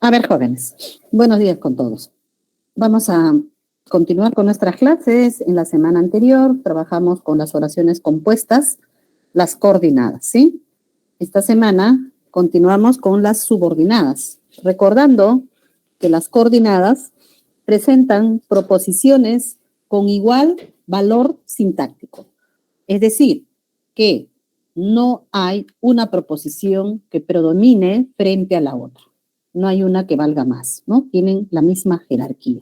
A ver, jóvenes, buenos días con todos. Vamos a continuar con nuestras clases. En la semana anterior trabajamos con las oraciones compuestas, las coordinadas, ¿sí? Esta semana continuamos con las subordinadas, recordando que las coordinadas presentan proposiciones con igual valor sintáctico. Es decir, que no hay una proposición que predomine frente a la otra. No hay una que valga más, ¿no? Tienen la misma jerarquía.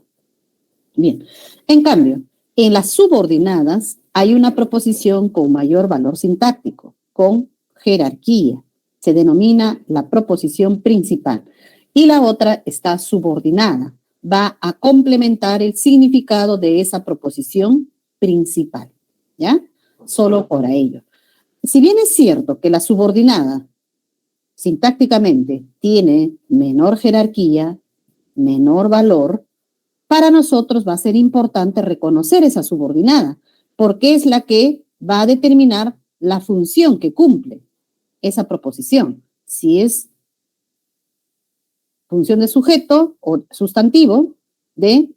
Bien, en cambio, en las subordinadas hay una proposición con mayor valor sintáctico, con jerarquía. Se denomina la proposición principal. Y la otra está subordinada. Va a complementar el significado de esa proposición principal. ¿Ya? Solo por ello. Si bien es cierto que la subordinada sintácticamente tiene menor jerarquía, menor valor, para nosotros va a ser importante reconocer esa subordinada, porque es la que va a determinar la función que cumple esa proposición. Si es función de sujeto o sustantivo, de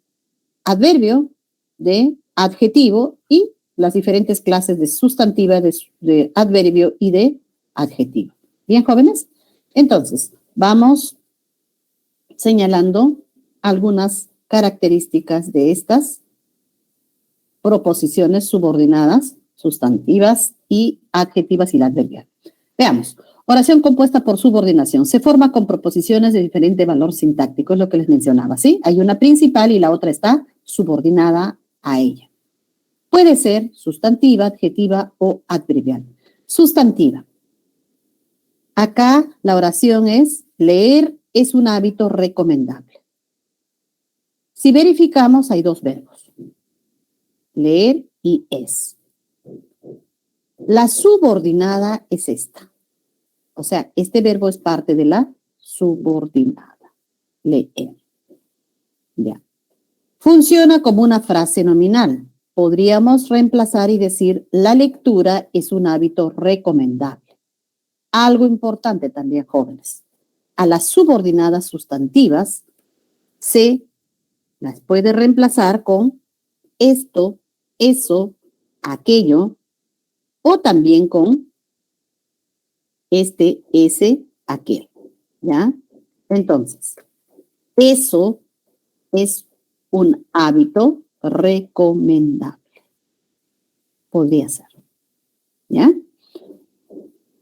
adverbio, de adjetivo y las diferentes clases de sustantiva, de adverbio y de adjetivo. ¿Bien, jóvenes? Entonces, vamos señalando algunas características de estas proposiciones subordinadas, sustantivas y adjetivas y la adverbial. Veamos. Oración compuesta por subordinación. Se forma con proposiciones de diferente valor sintáctico, es lo que les mencionaba, ¿sí? Hay una principal y la otra está subordinada a ella. Puede ser sustantiva, adjetiva o adverbial. Sustantiva. Acá la oración es: leer es un hábito recomendable. Si verificamos, hay dos verbos: leer y es. La subordinada es esta. O sea, este verbo es parte de la subordinada. Leer. Ya. Funciona como una frase nominal. Podríamos reemplazar y decir: la lectura es un hábito recomendable. Algo importante también, jóvenes. A las subordinadas sustantivas se las puede reemplazar con esto, eso, aquello, o también con este, ese, aquel. ¿Ya? Entonces, eso es un hábito recomendable. Podría ser. ¿Ya?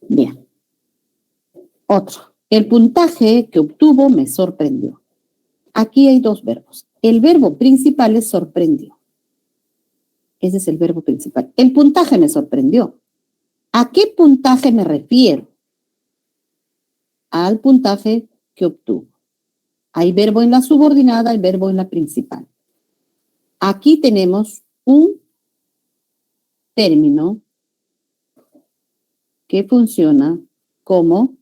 Bien. Otro. El puntaje que obtuvo me sorprendió. Aquí hay dos verbos. El verbo principal es sorprendió. Ese es el verbo principal. El puntaje me sorprendió. ¿A qué puntaje me refiero? Al puntaje que obtuvo. Hay verbo en la subordinada, hay verbo en la principal. Aquí tenemos un término que funciona como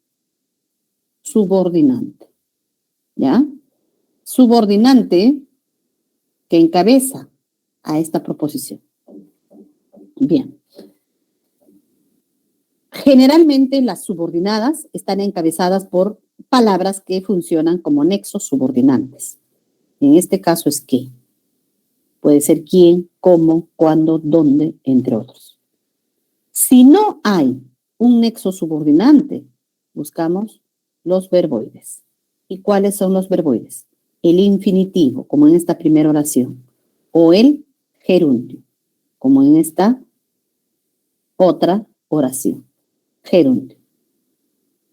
subordinante. ¿Ya? Subordinante que encabeza a esta proposición. Bien. Generalmente las subordinadas están encabezadas por palabras que funcionan como nexos subordinantes. En este caso es qué. Puede ser quién, cómo, cuándo, dónde, entre otros. Si no hay un nexo subordinante, buscamos los verboides. ¿Y cuáles son los verboides? El infinitivo, como en esta primera oración, o el gerundio, como en esta otra oración. Gerundio.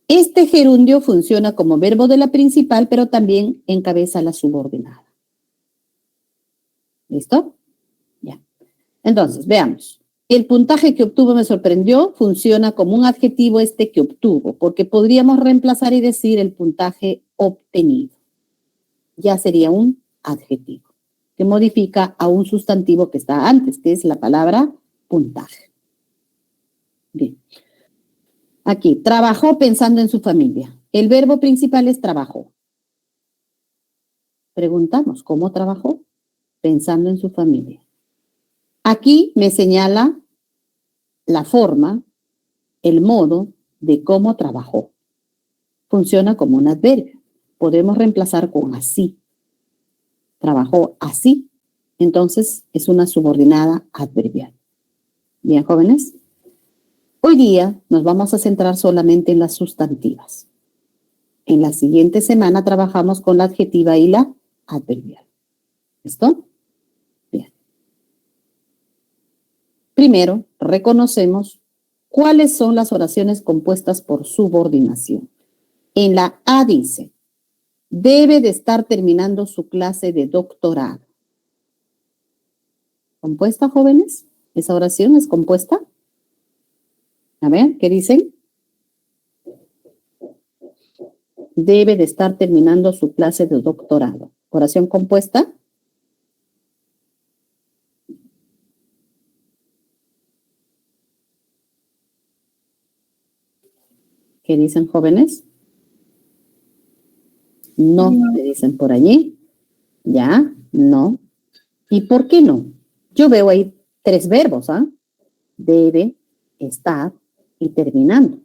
Este gerundio funciona como verbo de la principal, pero también encabeza la subordinada. ¿Listo? Ya. Entonces, veamos. El puntaje que obtuvo me sorprendió funciona como un adjetivo este que obtuvo, porque podríamos reemplazar y decir el puntaje obtenido. Ya sería un adjetivo que modifica a un sustantivo que está antes, que es la palabra puntaje. Bien. Aquí, trabajó pensando en su familia. El verbo principal es trabajó. Preguntamos, ¿cómo trabajó? Pensando en su familia. Aquí me señala la forma, el modo de cómo trabajó. Funciona como un adverbio. podemos reemplazar con así. Trabajó así, entonces es una subordinada adverbial. Bien, jóvenes. Hoy día nos vamos a centrar solamente en las sustantivas. En la siguiente semana trabajamos con la adjetiva y la adverbial. ¿Listo? Bien. Primero, reconocemos cuáles son las oraciones compuestas por subordinación. En la A dice, debe de estar terminando su clase de doctorado. ¿Compuesta, jóvenes? ¿Esa oración es compuesta? A ver, ¿qué dicen? Debe de estar terminando su clase de doctorado. ¿Oración compuesta? ¿Qué dicen, jóvenes? No, me dicen por allí. Ya, no. ¿Y por qué no? Yo veo ahí 3 verbos, ¿ah? Debe, estar y terminando.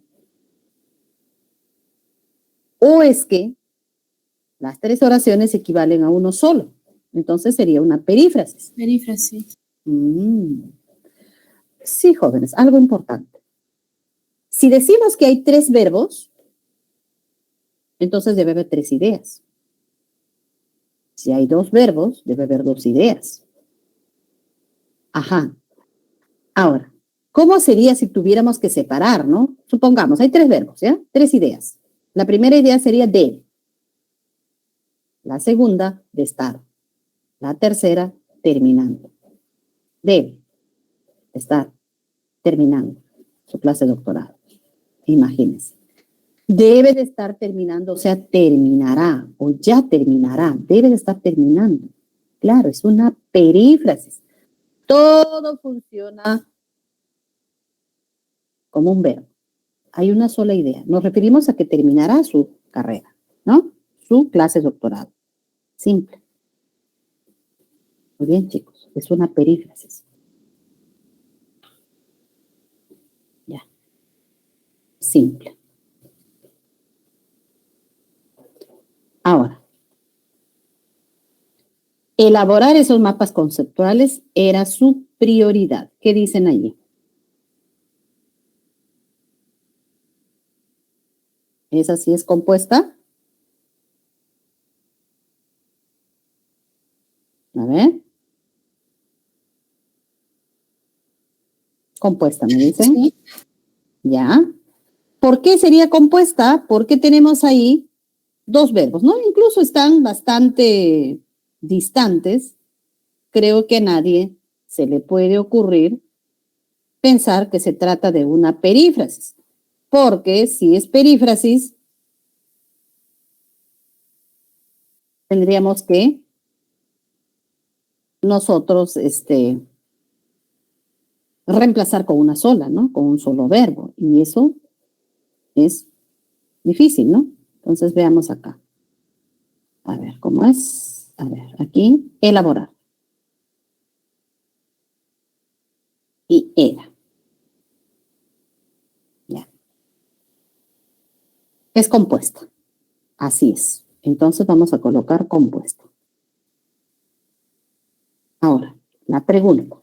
O es que las 3 oraciones equivalen a uno solo. Entonces sería una perífrasis. Perífrasis. Sí, jóvenes, algo importante. Si decimos que hay 3 verbos, entonces debe haber 3 ideas. Si hay 2 verbos, debe haber 2 ideas. Ajá. Ahora, ¿cómo sería si tuviéramos que separar, no? Supongamos, hay 3 verbos, ¿ya? 3 ideas. La primera idea sería de. La segunda, de estar. La tercera, terminando. Debe estar terminando su clase de doctorado. Imagínense. Debe de estar terminando, o sea, terminará o ya terminará. Debe de estar terminando. Claro, es una perífrasis. Todo funciona como un verbo. Hay una sola idea. Nos referimos a que terminará su carrera, ¿no? Su clase de doctorado. Simple. Muy bien, chicos. Es una perífrasis. Ya. Simple. Ahora, elaborar esos mapas conceptuales era su prioridad. ¿Qué dicen allí? ¿Esa sí es compuesta? A ver. Compuesta, me dicen. Sí. Ya. ¿Por qué sería compuesta? Porque tenemos ahí 2 verbos, ¿no? Incluso están bastante distantes. Creo que a nadie se le puede ocurrir pensar que se trata de una perífrasis. Porque si es perífrasis, tendríamos que nosotros reemplazar con una sola, ¿no? Con un solo verbo. Y eso es difícil, ¿no? Entonces veamos acá. A ver, ¿cómo es? A ver, aquí, elaborar. Y era. Ya. Es compuesta. Así es. Entonces vamos a colocar compuesta. Ahora, la pregunta.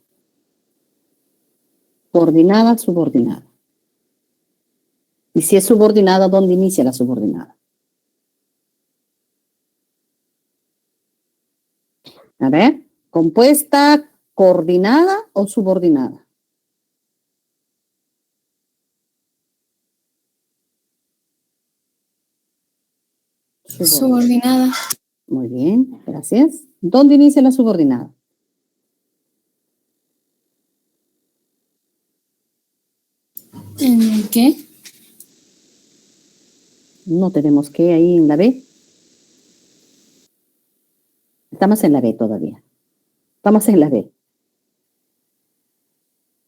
Coordinada, subordinada. Y si es subordinada, ¿dónde inicia la subordinada? A ver, compuesta, coordinada o subordinada. Subordinada. Muy bien, gracias. ¿Dónde inicia la subordinada? ¿En qué? No tenemos que ahí en la B. Estamos en la B todavía. Estamos en la B.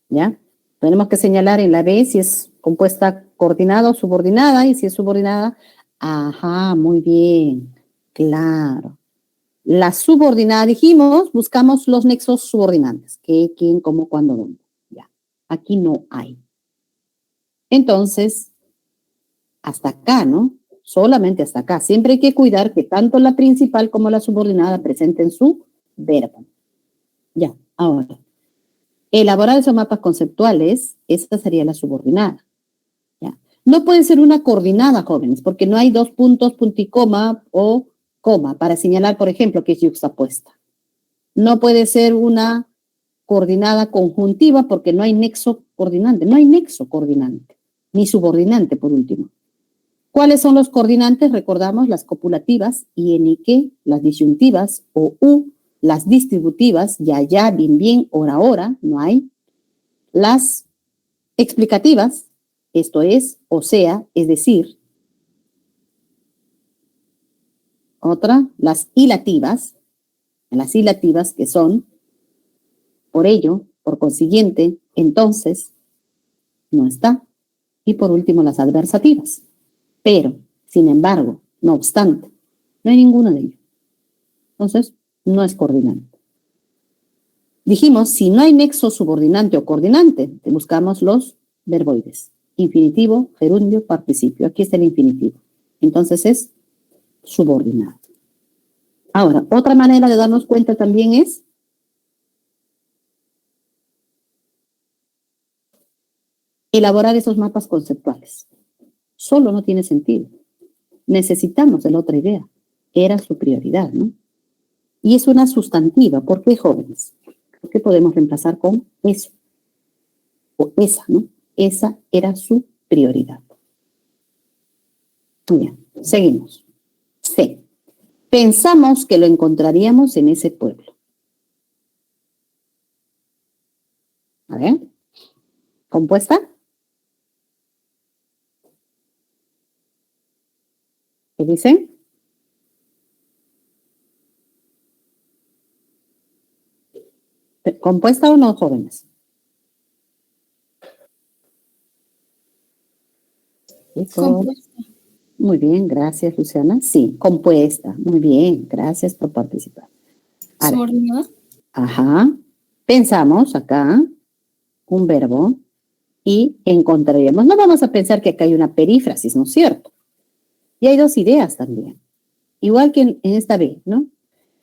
¿Ya? Tenemos que señalar en la B si es compuesta coordinada o subordinada, y si es subordinada, ajá, muy bien, claro. La subordinada, dijimos, buscamos los nexos subordinantes, qué, quién, cómo, cuándo, dónde. Ya, aquí no hay. Entonces, hasta acá, ¿no? Solamente hasta acá. Siempre hay que cuidar que tanto la principal como la subordinada presenten su verbo. Ya, ahora. Elaborar esos mapas conceptuales, esta sería la subordinada. ¿Ya? No puede ser una coordinada, jóvenes, porque no hay dos puntos, punto y coma o coma, para señalar, por ejemplo, que es yuxtapuesta. No puede ser una coordinada conjuntiva porque no hay nexo coordinante, ni subordinante, por último. ¿Cuáles son los coordinantes? Recordamos las copulativas, y en y que, las disyuntivas, o u, las distributivas, ya, bien, hora, no hay. Las explicativas, esto es, o sea, es decir. Otra, las ilativas que son, por ello, por consiguiente, entonces, no está. Y por último, las adversativas. Pero, sin embargo, no obstante, no hay ninguno de ellos. Entonces, no es coordinante. Dijimos, si no hay nexo subordinante o coordinante, buscamos los verboides. Infinitivo, gerundio, participio. Aquí está el infinitivo. Entonces es subordinado. Ahora, otra manera de darnos cuenta también es elaborar esos mapas conceptuales. Solo no tiene sentido. Necesitamos de la otra idea. Era su prioridad, ¿no? Y es una sustantiva. ¿Por qué, jóvenes? Porque podemos reemplazar con eso. O esa, ¿no? Esa era su prioridad. Muy bien, seguimos. C. Pensamos que lo encontraríamos en ese pueblo. A ver. ¿Compuesta? ¿Qué dicen? ¿Compuesta o no, jóvenes? Compuesta. Muy bien, gracias, Luciana. Sí, compuesta. Muy bien, gracias por participar. Ahora, Subordinada. ajá. Pensamos acá un verbo y encontraríamos. No vamos a pensar que acá hay una perífrasis, ¿no es cierto? Y hay dos ideas también. Igual que en esta B, ¿no?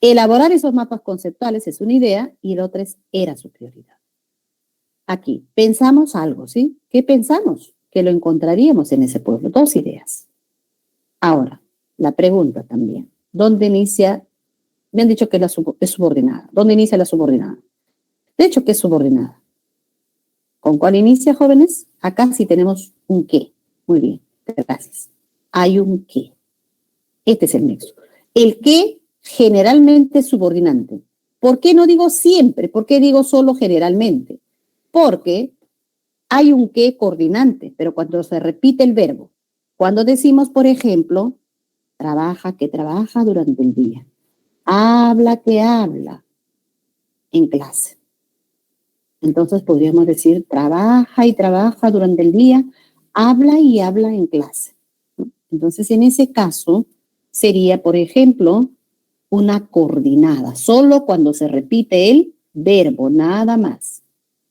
Elaborar esos mapas conceptuales es una idea y la otra es era su prioridad. Aquí, pensamos algo, ¿sí? ¿Qué pensamos? Que lo encontraríamos en ese pueblo. Dos ideas. Ahora, la pregunta también. ¿Dónde inicia? Me han dicho que es subordinada. ¿Dónde inicia la subordinada? De hecho, ¿qué es subordinada? ¿Con cuál inicia, jóvenes? Acá sí tenemos un qué. Muy bien, gracias. Hay un qué. Este es el nexo. El qué generalmente es subordinante. ¿Por qué no digo siempre? ¿Por qué digo solo generalmente? Porque hay un qué coordinante, pero cuando se repite el verbo, cuando decimos, por ejemplo, trabaja, que trabaja durante el día, habla, que habla en clase. Entonces podríamos decir, trabaja y trabaja durante el día, habla y habla en clase. Entonces, en ese caso, sería, por ejemplo, una coordinada, solo cuando se repite el verbo, nada más,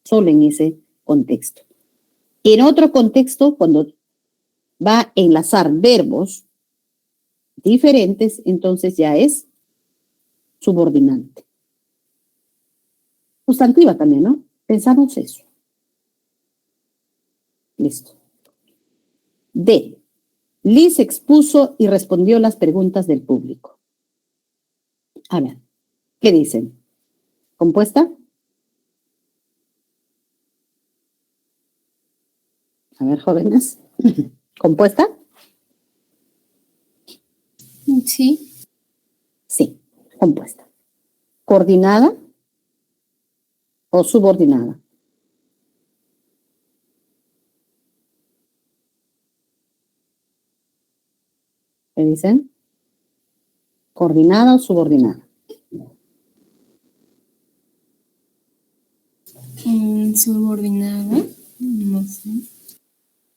solo en ese contexto. En otro contexto, cuando va a enlazar verbos diferentes, entonces ya es subordinante. Sustantiva también, ¿no? Pensamos eso. Listo. D. Liz expuso y respondió las preguntas del público. A ver, ¿qué dicen? ¿Compuesta? A ver, jóvenes. ¿Compuesta? Sí. Sí, compuesta. ¿Coordinada o subordinada? ¿Qué dicen? ¿Coordinada o subordinada? Subordinada. No sé.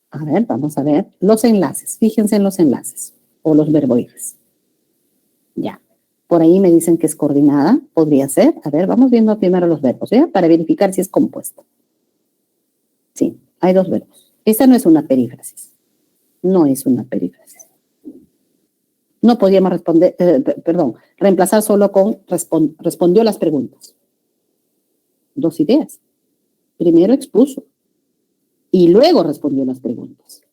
A ver, vamos a ver. Los enlaces. Fíjense en los enlaces o los verboides. Ya. Por ahí me dicen que es coordinada. Podría ser. A ver, vamos viendo primero los verbos, ¿ya? Para verificar si es compuesta. Sí, hay dos verbos. Esta no es una perífrasis. No es una perífrasis. No podíamos responder, reemplazar solo con respondió las preguntas. Dos ideas. Primero expuso y luego respondió las preguntas.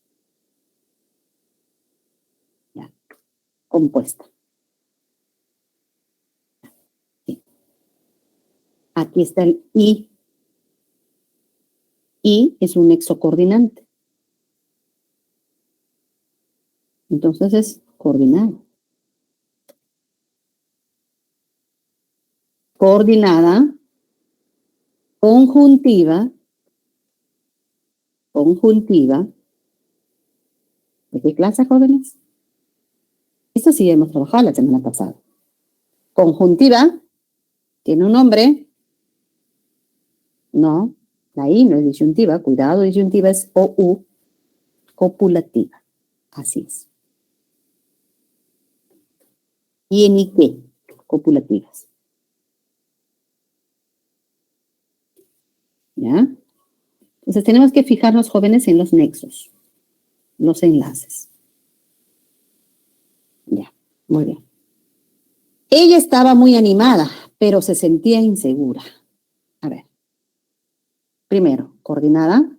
Ya. Compuesta. Sí. Aquí está el y. Y es un nexo coordinante. Entonces es coordinado. Coordinada, conjuntiva. ¿De qué clase, jóvenes? Esto sí hemos trabajado la semana pasada. Conjuntiva, ¿tiene un nombre? No, la I no es disyuntiva, cuidado, disyuntiva es OU, copulativa. Así es. ¿Y en qué? Copulativas. ¿Ya? Entonces tenemos que fijarnos, jóvenes, en los nexos, los enlaces. Ya, muy bien. Ella estaba muy animada, pero se sentía insegura. A ver. Primero, coordinada.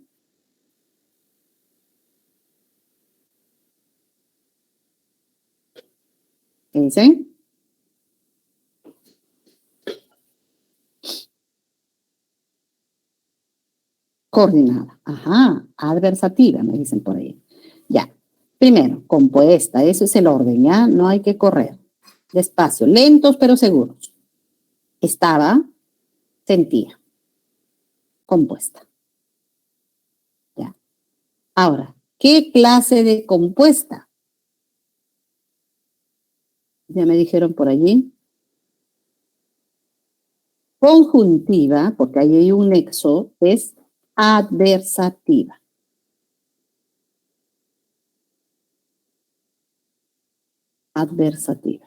¿Qué dicen? Coordinada. Ajá, adversativa, me dicen por ahí. Ya. Primero, compuesta, eso es el orden, ¿ya? No hay que correr. Despacio, lentos pero seguros. Estaba, sentía. Compuesta. Ya. Ahora, ¿qué clase de compuesta? Ya me dijeron por allí. Conjuntiva, porque ahí hay un nexo, es adversativa. Adversativa.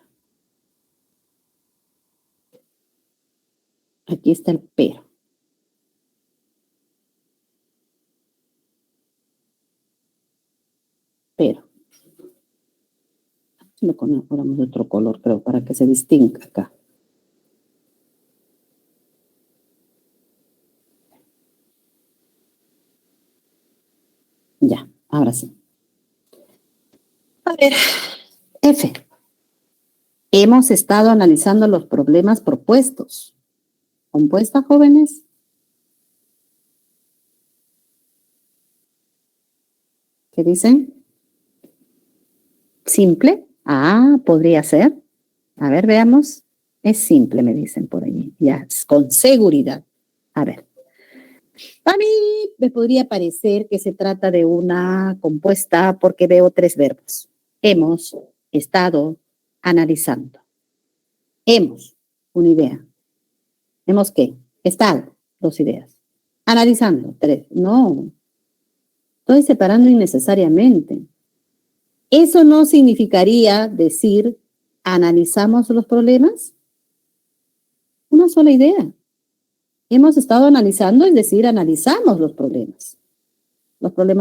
Aquí está el pero. Pero. Lo ponemos de otro color, creo, para que se distinga acá. Ya, ahora sí. A ver, F. Hemos estado analizando los problemas propuestos. ¿Compuesta, jóvenes? ¿Qué dicen? ¿Simple? Ah, podría ser. A ver, veamos. Es simple, me dicen por allí. Ya, con seguridad. A ver. A mí me podría parecer que se trata de una compuesta porque veo tres verbos. Hemos estado analizando. Hemos, una idea. ¿Hemos qué? Estado, dos ideas. Analizando, tres. No, estoy separando innecesariamente. Eso no significaría decir analizamos los problemas. Una sola idea. Hemos estado analizando, es decir, analizamos los problemas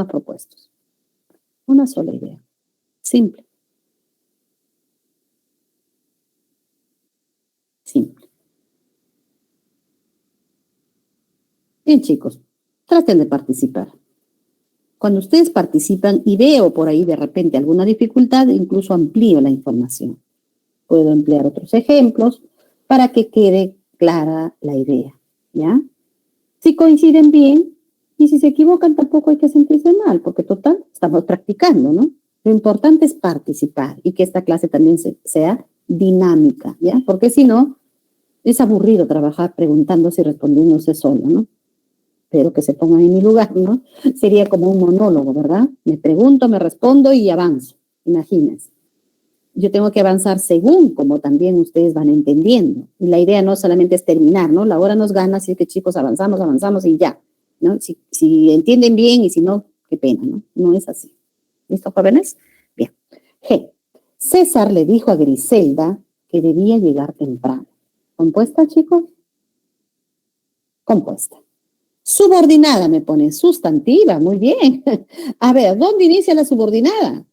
propuestos. Una sola idea. Simple. Simple. Bien, chicos, traten de participar. Cuando ustedes participan y veo por ahí de repente alguna dificultad, incluso amplío la información. Puedo emplear otros ejemplos para que quede clara la idea, ¿ya? Si coinciden bien y si se equivocan tampoco hay que sentirse mal, porque total, estamos practicando, ¿no? Lo importante es participar y que esta clase también sea dinámica, ¿ya? Porque si no, es aburrido trabajar preguntándose y respondiéndose solo, ¿no? Pero que se pongan en mi lugar, ¿no? Sería como un monólogo, ¿verdad? Me pregunto, me respondo y avanzo. Imagínense. Yo tengo que avanzar según como también ustedes van entendiendo. Y la idea no solamente es terminar, ¿no? La hora nos gana, así que chicos, avanzamos y ya, ¿no? Si entienden bien y si no, qué pena, ¿no? No es así. ¿Listo, jóvenes? Bien. G. César le dijo a Griselda que debía llegar temprano. ¿Compuesta, chicos? Compuesta. Subordinada me pone, sustantiva, muy bien. A ver, ¿dónde inicia la subordinada?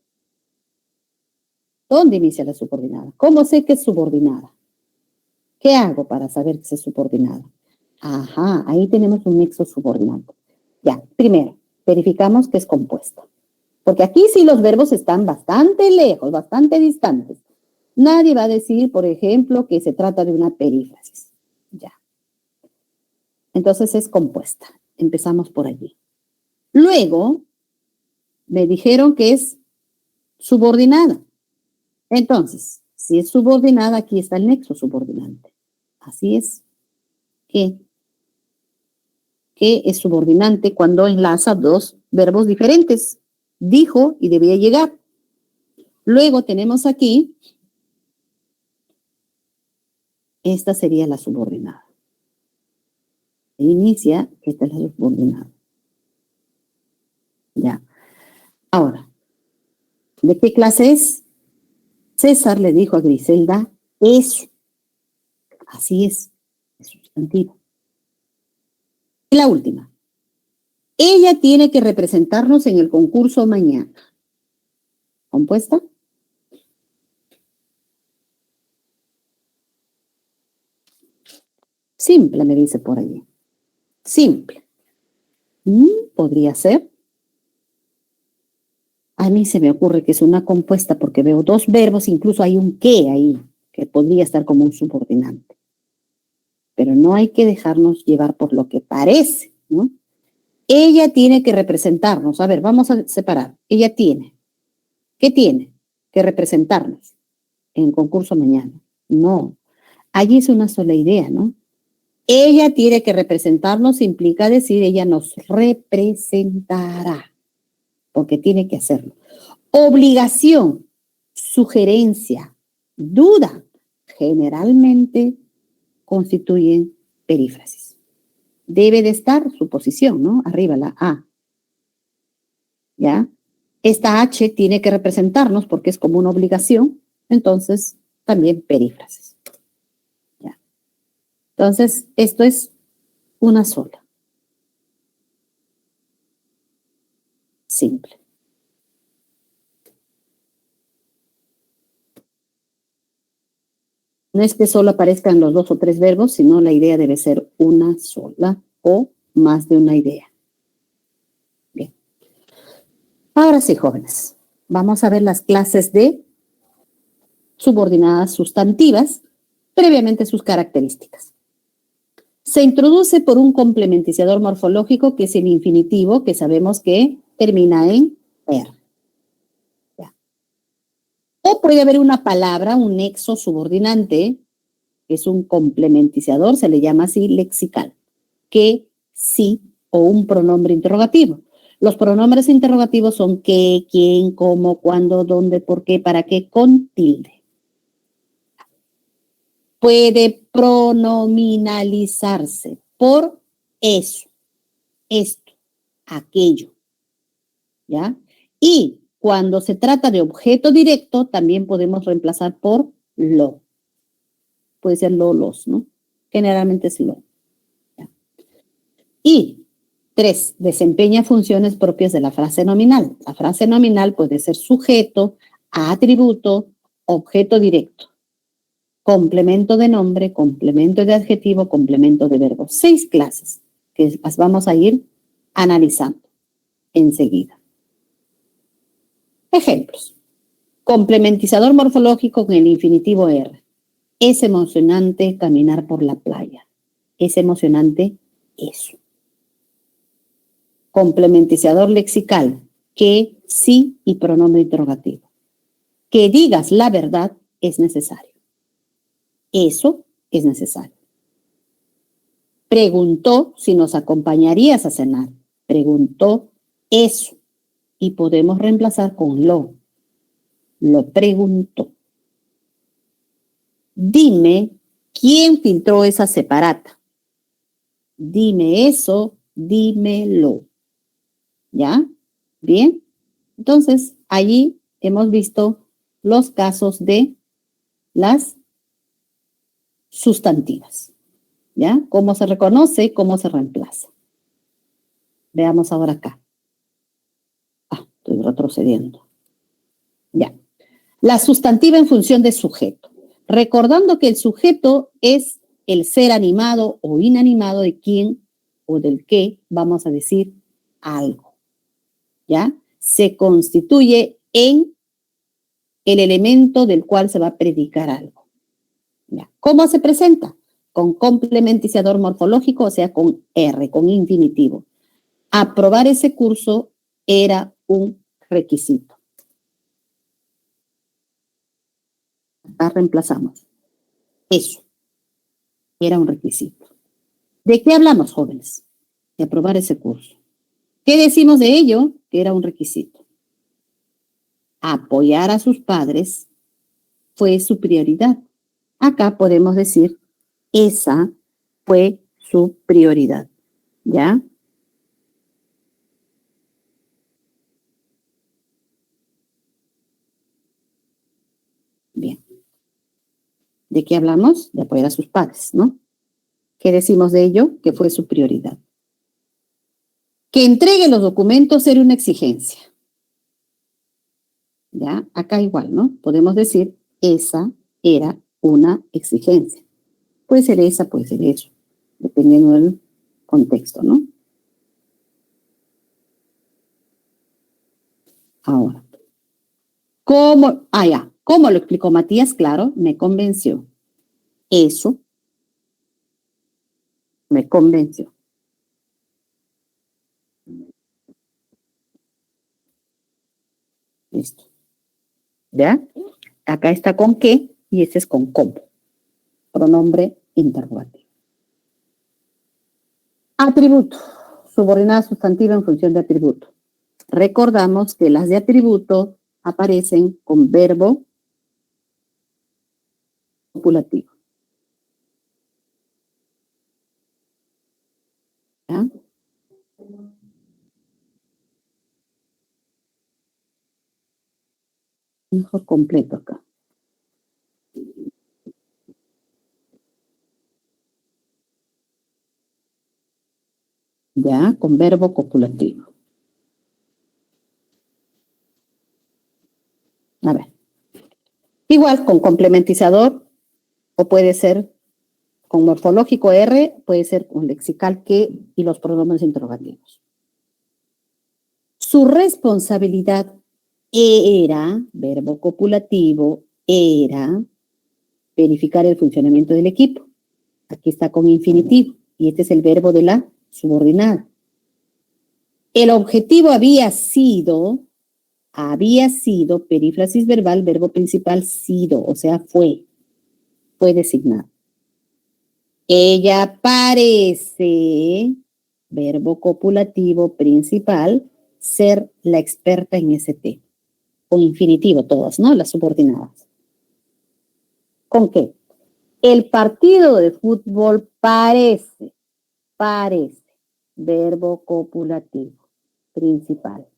¿Dónde inicia la subordinada? ¿Cómo sé que es subordinada? ¿Qué hago para saber que es subordinada? Ajá, ahí tenemos un nexo subordinante. Ya, primero, verificamos que es compuesta. Porque aquí sí los verbos están bastante lejos, bastante distantes. Nadie va a decir, por ejemplo, que se trata de una perífrasis. Ya. Entonces es compuesta. Empezamos por allí. Luego, me dijeron que es subordinada. Entonces, si es subordinada, aquí está el nexo subordinante. Así es. ¿Qué? Que es subordinante cuando enlaza dos verbos diferentes. Dijo y debía llegar. Luego tenemos aquí, esta sería la subordinada. Inicia, esta es la subordinada. Ya. Ahora, ¿de qué clase es? César le dijo a Griselda, eso. Así es sustantivo. Y la última. Ella tiene que representarnos en el concurso mañana. ¿Compuesta? Simple, me dice por allí. Simple. Podría ser. A mí se me ocurre que es una compuesta porque veo dos verbos, incluso hay un que ahí, que podría estar como un subordinante. Pero no hay que dejarnos llevar por lo que parece, ¿no? Ella tiene que representarnos. A ver, vamos a separar. Ella tiene. ¿Qué tiene? Que representarnos en el concurso mañana. No. Allí es una sola idea, ¿no? Ella tiene que representarnos implica decir ella nos representará, porque tiene que hacerlo. Obligación, sugerencia, duda, generalmente constituyen perífrasis. Debe de estar su posición, ¿no? Arriba la A. ¿Ya? Esta H tiene que representarnos porque es como una obligación, entonces también perífrasis. ¿Ya? Entonces, esto es una sola. Simple. No es que solo aparezcan los dos o tres verbos, sino la idea debe ser una sola o más de una idea. Bien. Ahora sí, jóvenes, vamos a ver las clases de subordinadas sustantivas, previamente sus características. Se introduce por un complementiciador morfológico que es el infinitivo, que sabemos que termina en er. Ya. O puede haber una palabra, un nexo subordinante, que es un complementiciador, se le llama así lexical, que sí o un pronombre interrogativo. Los pronombres interrogativos son qué, quién, cómo, cuándo, dónde, por qué, para qué, con tilde. Puede pronominalizarse por eso, esto, aquello, ¿ya? Y cuando se trata de objeto directo, también podemos reemplazar por lo. Puede ser lo, los, ¿no? Generalmente es lo. ¿Ya? Y 3, desempeña funciones propias de la frase nominal. La frase nominal puede ser sujeto, atributo, objeto directo. Complemento de nombre, complemento de adjetivo, complemento de verbo. 6 clases que las vamos a ir analizando enseguida. Ejemplos. Complementizador morfológico con el infinitivo R. Es emocionante caminar por la playa. Es emocionante eso. Complementizador lexical. Que, sí y pronombre interrogativo. Que digas la verdad es necesario. Eso es necesario. Preguntó si nos acompañarías a cenar. Preguntó eso. Y podemos reemplazar con lo. Lo preguntó. Dime quién filtró esa separata. Dime eso, dímelo. ¿Ya? Bien. Entonces, allí hemos visto los casos de las sustantivas. ¿Ya? Cómo se reconoce, cómo se reemplaza. Veamos ahora acá. Estoy retrocediendo. Ya. La sustantiva en función de sujeto. Recordando que el sujeto es el ser animado o inanimado de quien o del que vamos a decir algo. ¿Ya? Se constituye en el elemento del cual se va a predicar algo. ¿Ya? ¿Cómo se presenta? Con complementiciador morfológico, o sea, con R, con infinitivo. Aprobar ese curso era un requisito. Acá reemplazamos. Eso era un requisito. ¿De qué hablamos, jóvenes? De aprobar ese curso. ¿Qué decimos de ello? Que era un requisito. Apoyar a sus padres fue su prioridad. Acá podemos decir, esa fue su prioridad. ¿Ya? Bien. ¿De qué hablamos? De apoyar a sus padres, ¿no? ¿Qué decimos de ello? Que fue su prioridad. Que entregue los documentos era una exigencia. ¿Ya? Acá igual, ¿no? Podemos decir, esa era una exigencia. Puede ser esa, puede ser eso, dependiendo del contexto, ¿no? Ahora, ¿cómo lo explicó Matías? Claro, me convenció. Eso me convenció. Listo. ¿Ya? Acá está con qué y este es con cómo. Pronombre interrogativo. Atributo. Subordinada sustantiva en función de atributo. Recordamos que las de atributo aparecen con verbo copulativo. ¿Ya? Mejor completo acá. Ya, con verbo copulativo. A ver. Igual con complementizador, o puede ser con morfológico R, puede ser con lexical que y los pronombres interrogativos. Su responsabilidad era, verbo copulativo, era verificar el funcionamiento del equipo. Aquí está con infinitivo y este es el verbo de la subordinada. El objetivo había sido, perífrasis verbal, verbo principal, sido, o sea, fue designado. Ella parece, verbo copulativo principal, ser la experta en ese tema. Con infinitivo todas, ¿no? Las subordinadas. ¿Con qué? El partido de fútbol parece, verbo copulativo principal,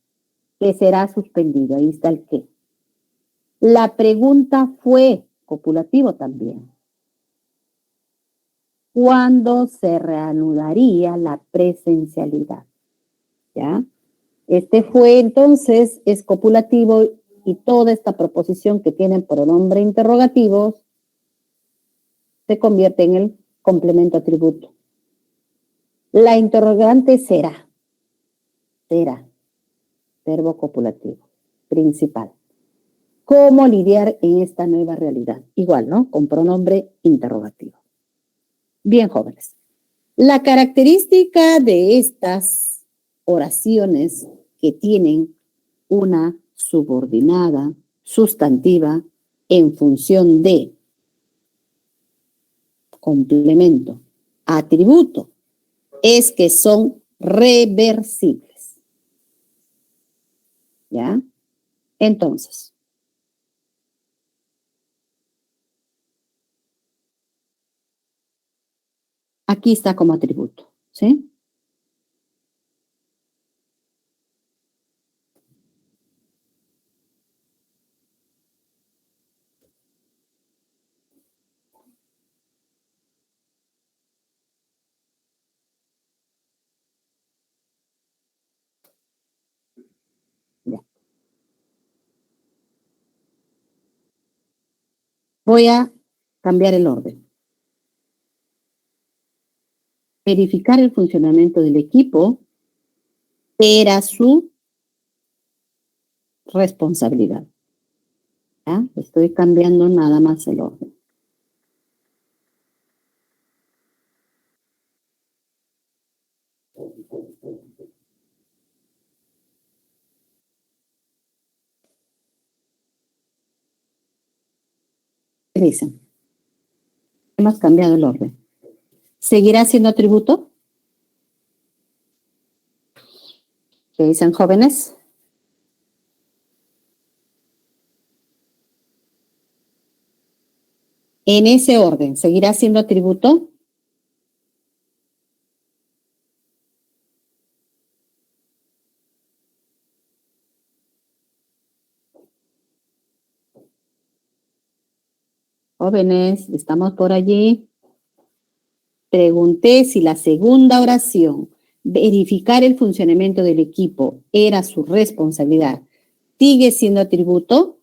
que será suspendido. Ahí está el qué. La pregunta fue copulativo también. ¿Cuándo se reanudaría la presencialidad? ¿Ya? Este fue entonces, es copulativo y toda esta proposición que tienen pronombre interrogativos se convierte en el complemento atributo. La interrogante será, verbo copulativo, principal. ¿Cómo lidiar en esta nueva realidad? Igual, ¿no? Con pronombre interrogativo. Bien, jóvenes. La característica de estas oraciones que tienen una subordinada sustantiva en función de complemento, atributo, es que son reversibles. ¿Ya? Entonces, aquí está como atributo, ¿sí? Ya. Voy a cambiar el orden. Verificar el funcionamiento del equipo era su responsabilidad. ¿Ya? Estoy cambiando nada más el orden. ¿Qué dicen? Hemos cambiado el orden. ¿Seguirá siendo atributo? ¿Qué dicen, jóvenes? En ese orden, ¿seguirá siendo atributo? Jóvenes, ¿estamos por allí? Pregunté si la segunda oración, verificar el funcionamiento del equipo, era su responsabilidad. ¿Sigue siendo atributo?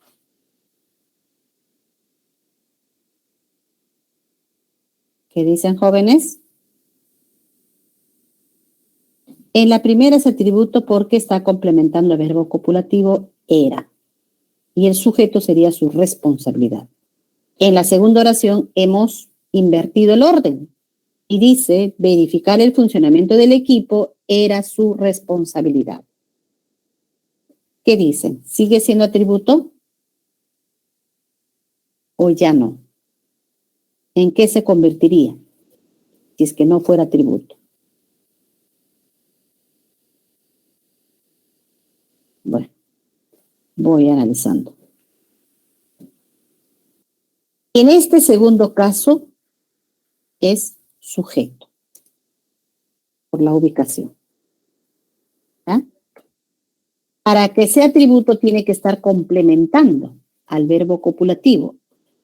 ¿Qué dicen, jóvenes? En la primera es atributo porque está complementando el verbo copulativo era. Y el sujeto sería su responsabilidad. En la segunda oración hemos invertido el orden y dice verificar el funcionamiento del equipo era su responsabilidad. ¿Qué dicen? ¿Sigue siendo atributo o ya no? ¿En qué se convertiría si es que no fuera atributo? Bueno, voy analizando. En este segundo caso es sujeto por la ubicación. ¿Ya? Para que sea atributo tiene que estar complementando al verbo copulativo.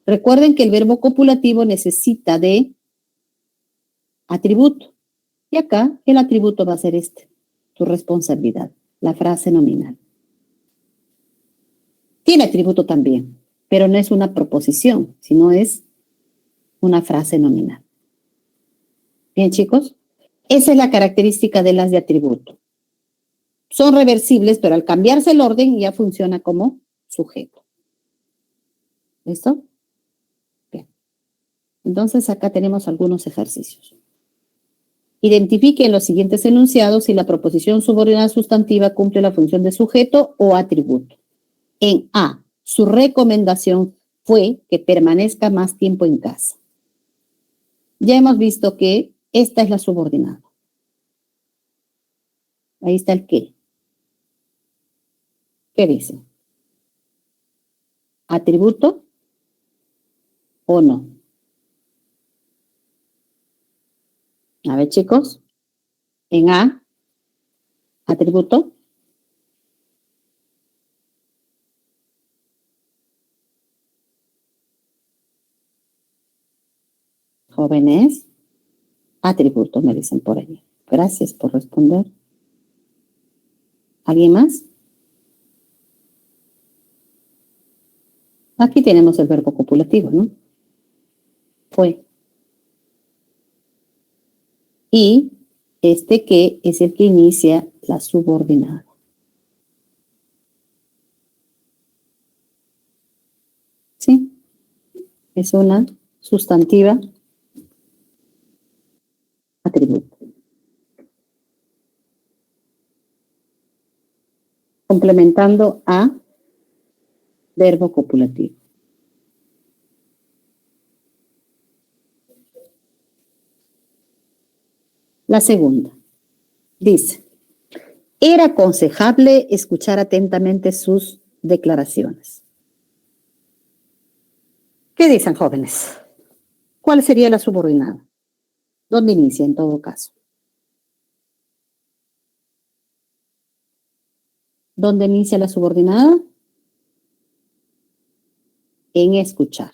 Recuerden que el verbo copulativo necesita de atributo. Y acá el atributo va a ser tu responsabilidad, la frase nominal. Tiene atributo también, pero no es una proposición, sino es una frase nominal. Bien, chicos, esa es la característica de las de atributo. Son reversibles, pero al cambiarse el orden ya funciona como sujeto. ¿Listo? Bien. Entonces acá tenemos algunos ejercicios. Identifique en los siguientes enunciados si la proposición subordinada sustantiva cumple la función de sujeto o atributo. En A, su recomendación fue que permanezca más tiempo en casa. Ya hemos visto que esta es la subordinada. Ahí está el qué. ¿Qué dice? ¿Atributo o no? A ver, chicos. En A, atributo. Jóvenes, atributo, me dicen por ahí. Gracias por responder. ¿Alguien más? Aquí tenemos el verbo copulativo, ¿no? Fue. Y este que es el que inicia la subordinada. ¿Sí? Es una sustantiva atributo. Complementando a verbo copulativo. La segunda dice, era aconsejable escuchar atentamente sus declaraciones. ¿Qué dicen, jóvenes? ¿Cuál sería la subordinada? ¿Dónde inicia en todo caso? ¿Dónde inicia la subordinada? En escuchar.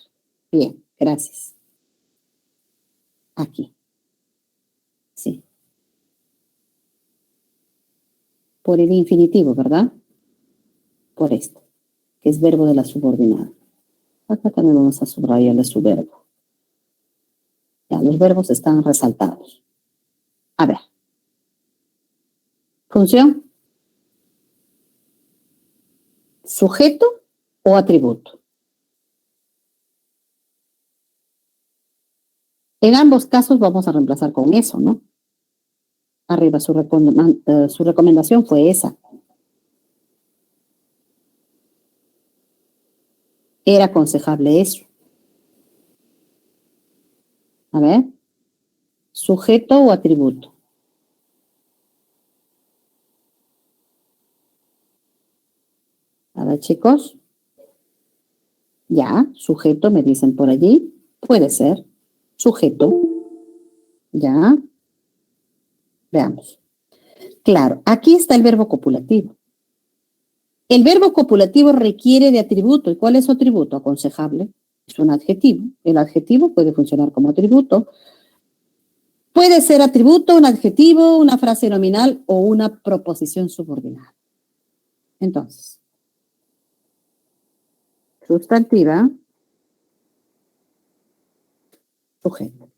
Bien, gracias. Aquí. Sí. Por el infinitivo, ¿verdad? Por esto, que es verbo de la subordinada. Acá también vamos a subrayarle su verbo. Ya, los verbos están resaltados. A ver. Función. ¿Sujeto o atributo? En ambos casos vamos a reemplazar con eso, ¿no? Arriba su recomendación fue esa. Era aconsejable eso. A ver. ¿Sujeto o atributo? A ver, chicos. Ya, sujeto, me dicen por allí. Puede ser. Sujeto. Ya. Veamos. Claro, aquí está el verbo copulativo. El verbo copulativo requiere de atributo. ¿Y cuál es su atributo? Aconsejable. Es un adjetivo. El adjetivo puede funcionar como atributo. Puede ser atributo, un adjetivo, una frase nominal o una proposición subordinada. Entonces, sustantiva, sujeto.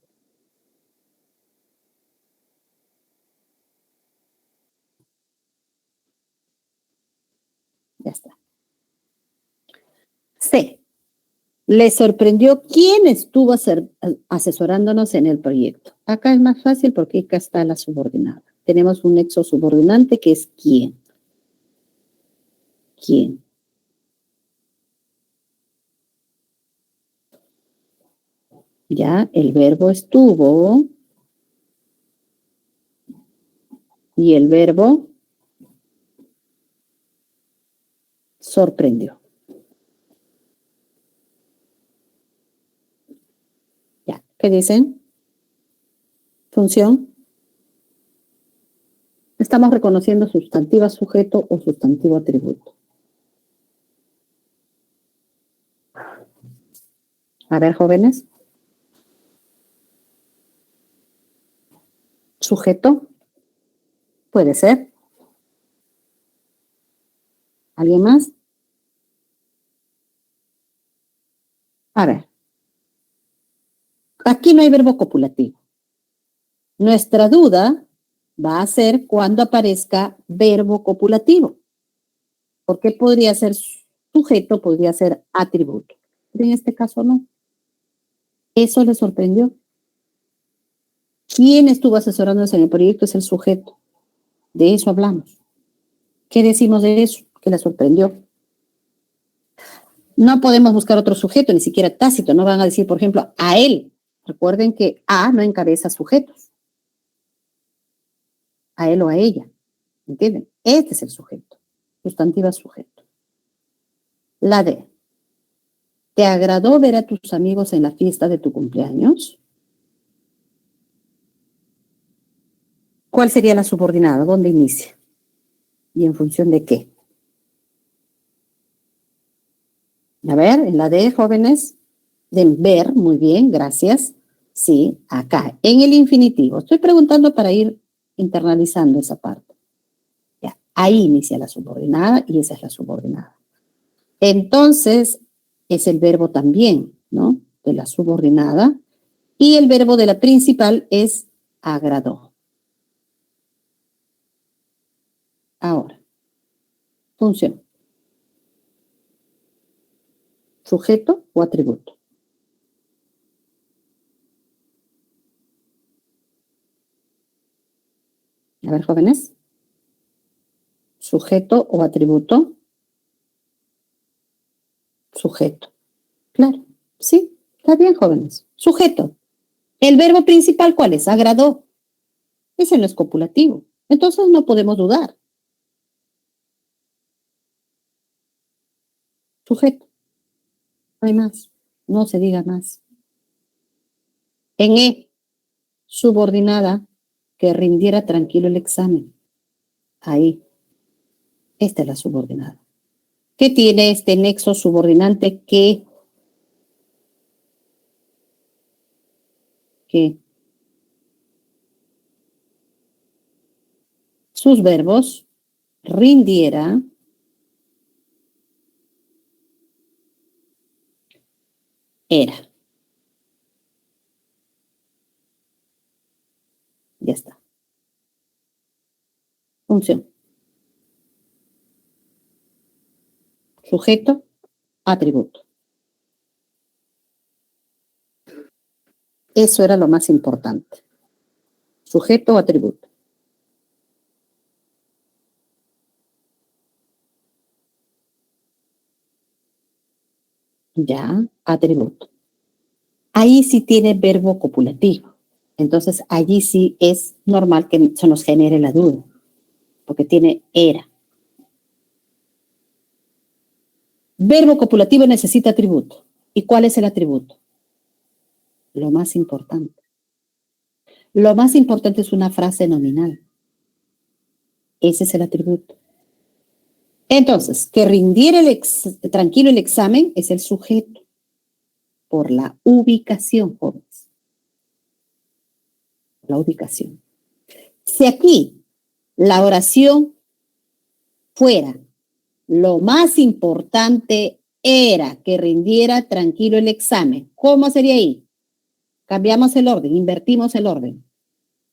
Ya está. C. Le sorprendió quién estuvo asesorándonos en el proyecto. Acá es más fácil porque acá está la subordinada. Tenemos un nexo subordinante que es quién. ¿Quién? Ya, el verbo estuvo y el verbo sorprendió. Ya, ¿qué dicen? Función. Estamos reconociendo sustantiva sujeto o sustantivo atributo. A ver, jóvenes. Sujeto. Puede ser. ¿Alguien más? A ver. Aquí no hay verbo copulativo. Nuestra duda va a ser cuando aparezca verbo copulativo. Porque podría ser sujeto, podría ser atributo. Pero en este caso no. Eso le sorprendió. ¿Quién estuvo asesorándose en el proyecto? Es el sujeto. De eso hablamos. ¿Qué decimos de eso? Que le sorprendió. No podemos buscar otro sujeto, ni siquiera tácito. No van a decir, por ejemplo, a él. Recuerden que a no encabeza sujetos. A él o a ella. ¿Entienden? Este es el sujeto. Sustantiva sujeto. La D. ¿Te agradó ver a tus amigos en la fiesta de tu cumpleaños? ¿Cuál sería la subordinada? ¿Dónde inicia? ¿Y en función de qué? A ver, en la D, jóvenes, de ver, muy bien, gracias. Sí, acá, en el infinitivo. Estoy preguntando para ir internalizando esa parte. Ya, ahí inicia la subordinada y esa es la subordinada. Entonces, es el verbo también, ¿no? De la subordinada. Y el verbo de la principal es agradó. Ahora, función. ¿Sujeto o atributo? A ver, jóvenes. ¿Sujeto o atributo? Sujeto. Claro, sí, está bien, jóvenes. Sujeto. ¿El verbo principal cuál es? Agradó. Ese no es copulativo. Entonces no podemos dudar. Sujeto. No hay más. No se diga más. En E, subordinada, que rindiera tranquilo el examen. Ahí. Esta es la subordinada. ¿Qué tiene este nexo subordinante que sus verbos rindiera era. Ya está. Función. Sujeto, atributo. Eso era lo más importante. Sujeto o atributo. Ya, atributo. Ahí sí tiene verbo copulativo. Entonces, allí sí es normal que se nos genere la duda, porque tiene era. Verbo copulativo necesita atributo. ¿Y cuál es el atributo? Lo más importante. Lo más importante es una frase nominal. Ese es el atributo. Entonces, que rindiera tranquilo el examen es el sujeto por la ubicación, jóvenes. La ubicación. Si aquí la oración fuera lo más importante era que rindiera tranquilo el examen, ¿cómo sería ahí? Cambiamos el orden, invertimos el orden.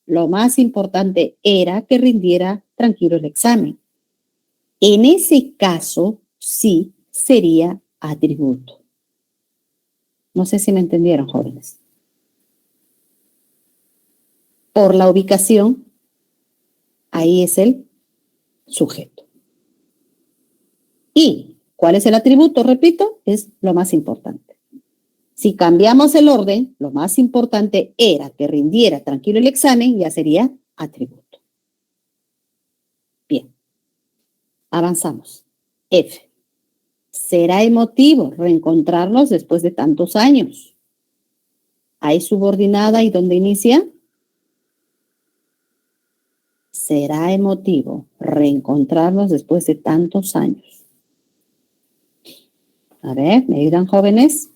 Lo más importante era que rindiera tranquilo el examen. En ese caso, sí sería atributo. No sé si me entendieron, jóvenes. Por la ubicación, ahí es el sujeto. ¿Y cuál es el atributo? Repito, es lo más importante. Si cambiamos el orden, lo más importante era que rindiera tranquilo el examen, ya sería atributo. Bien, avanzamos. F. ¿Será emotivo reencontrarnos después de tantos años? ¿Hay subordinada y dónde inicia? ¿Será emotivo reencontrarnos después de tantos años? A ver, ¿me ayudan, jóvenes?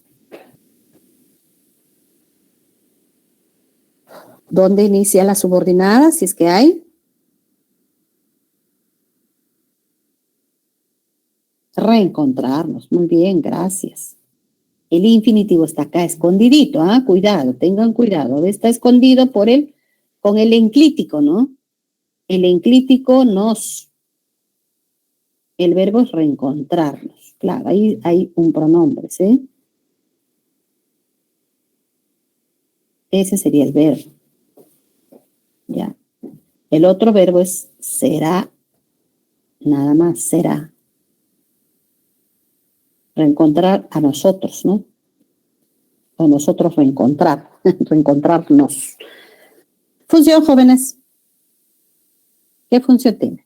¿Dónde inicia la subordinada, si es que hay? Reencontrarnos. Muy bien, gracias. El infinitivo está acá escondidito, ¿ah? Cuidado, tengan cuidado. Está escondido con el enclítico, ¿no? El enclítico el verbo es reencontrarnos. Claro, ahí hay un pronombre, ¿sí? Ese sería el verbo. Ya. El otro verbo es será, nada más, será. Reencontrar a nosotros, ¿no? O nosotros reencontrar, reencontrarnos. Función, jóvenes. ¿Qué función tiene?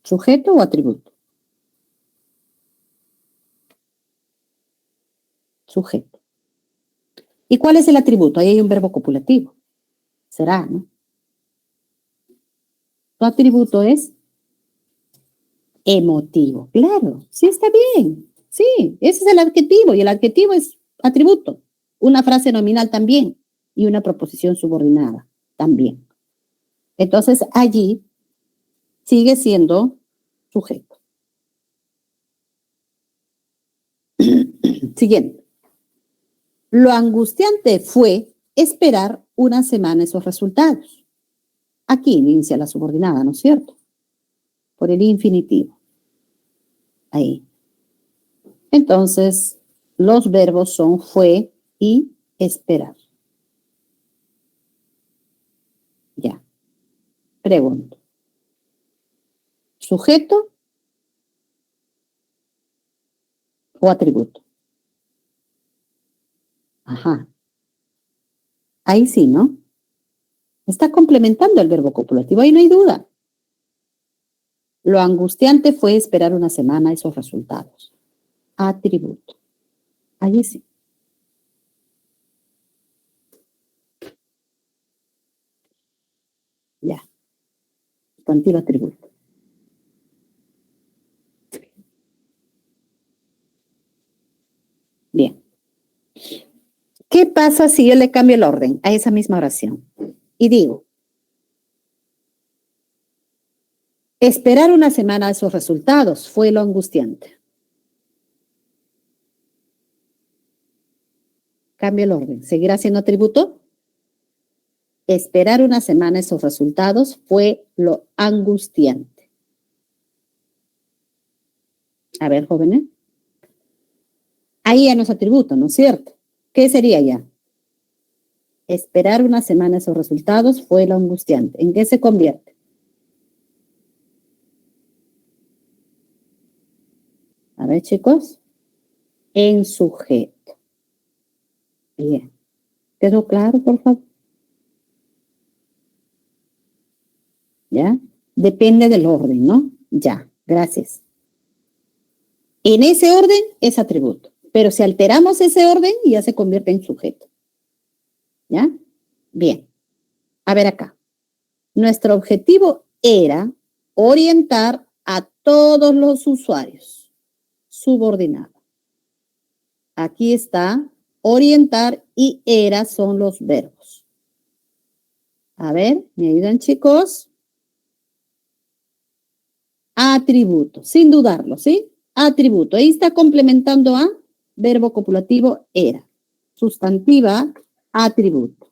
¿Sujeto o atributo? Sujeto. ¿Y cuál es el atributo? Ahí hay un verbo copulativo. Será, ¿no? Tu atributo es emotivo. Claro, sí está bien. Sí, ese es el adjetivo y el adjetivo es atributo. Una frase nominal también y una proposición subordinada también. Entonces allí sigue siendo sujeto. Siguiente. Lo angustiante fue esperar una semana esos resultados. Aquí inicia la subordinada, ¿no es cierto? Por el infinitivo. Ahí. Entonces, los verbos son fue y esperar. Ya. Pregunto. ¿Sujeto o atributo? Ajá. Ahí sí, ¿no? Está complementando el verbo copulativo, ahí no hay duda. Lo angustiante fue esperar una semana esos resultados. Atributo. Allí sí. Ya. Sustantivo atributo. Bien. ¿Qué pasa si yo le cambio el orden a esa misma oración? Y digo, esperar una semana esos resultados fue lo angustiante. Cambio el orden. ¿Seguirá siendo atributo? Esperar una semana esos resultados fue lo angustiante. A ver, jóvenes. Ahí ya no es atributo, ¿no es cierto? ¿Qué sería ya? Esperar una semana esos resultados fue lo angustiante. ¿En qué se convierte? A ver, chicos. En sujeto. Bien. ¿Quedó claro, por favor? ¿Ya? Depende del orden, ¿no? Ya, gracias. En ese orden es atributo, pero si alteramos ese orden ya se convierte en sujeto. ¿Ya? Bien. A ver acá. Nuestro objetivo era orientar a todos los usuarios. Subordinado. Aquí está orientar y era son los verbos. A ver, ¿me ayudan, chicos? Atributo, sin dudarlo, ¿sí? Atributo. Ahí está complementando a verbo copulativo era. Sustantiva, atributo.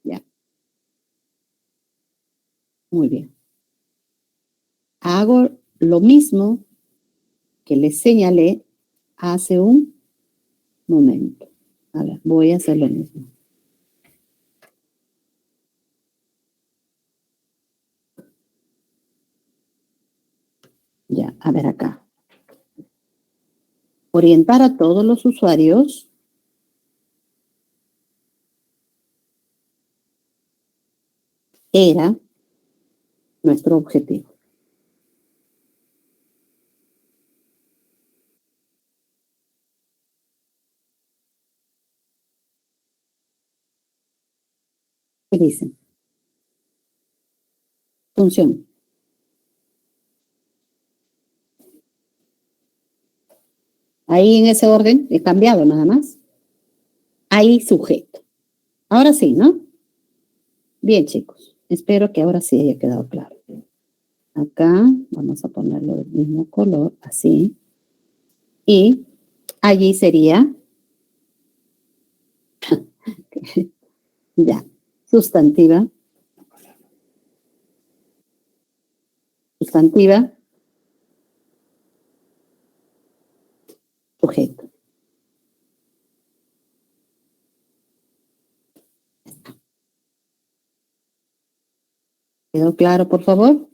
Ya. Muy bien. Hago lo mismo que les señalé hace un momento. A ver, voy a hacer lo mismo. Ya, a ver acá. Orientar a todos los usuarios era nuestro objetivo. ¿Qué dicen? Función. Ahí en ese orden he cambiado nada más. Ahí sujeto. Ahora sí, ¿no? Bien, chicos. Espero que ahora sí haya quedado claro. Acá vamos a ponerlo del mismo color, así. Y allí sería, ya, sustantiva, sustantiva, sujeto. ¿Quedó claro, por favor?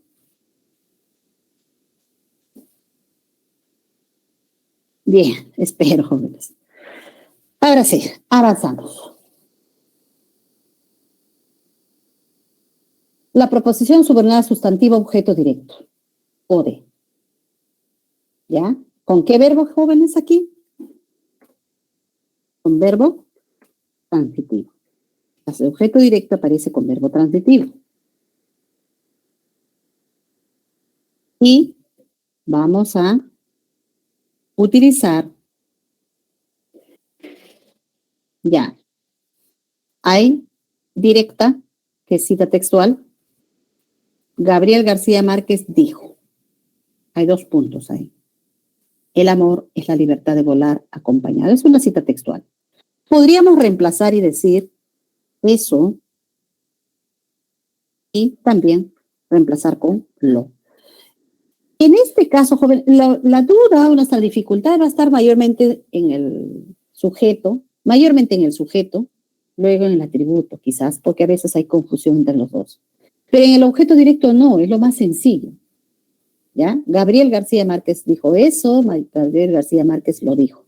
Bien, espero, jóvenes. Ahora sí, avanzamos. La proposición subordinada sustantiva objeto directo, ODE. ¿Ya? ¿Con qué verbo, jóvenes, aquí? Con verbo transitivo. El objeto directo aparece con verbo transitivo. Y vamos a utilizar, ya, hay directa, que es cita textual. Gabriel García Márquez dijo, hay 2 puntos ahí. El amor es la libertad de volar acompañado. Es una cita textual. Podríamos reemplazar y decir eso y también reemplazar con lo. En este caso, joven, la duda o nuestra dificultad va a estar mayormente en el sujeto, luego en el atributo, quizás, porque a veces hay confusión entre los dos. Pero en el objeto directo no, es lo más sencillo. ¿Ya? Gabriel García Márquez dijo eso, Gabriel García Márquez lo dijo.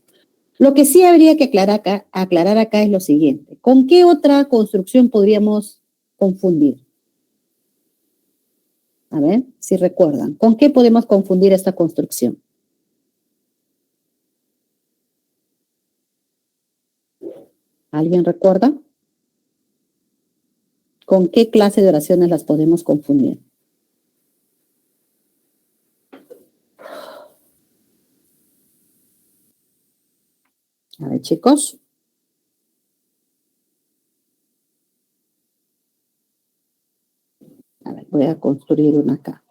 Lo que sí habría que aclarar acá es lo siguiente. ¿Con qué otra construcción podríamos confundir? A ver, si recuerdan. ¿Con qué podemos confundir esta construcción? ¿Alguien recuerda? ¿Con qué clase de oraciones las podemos confundir? A ver, chicos. A ver, voy a construir una acá.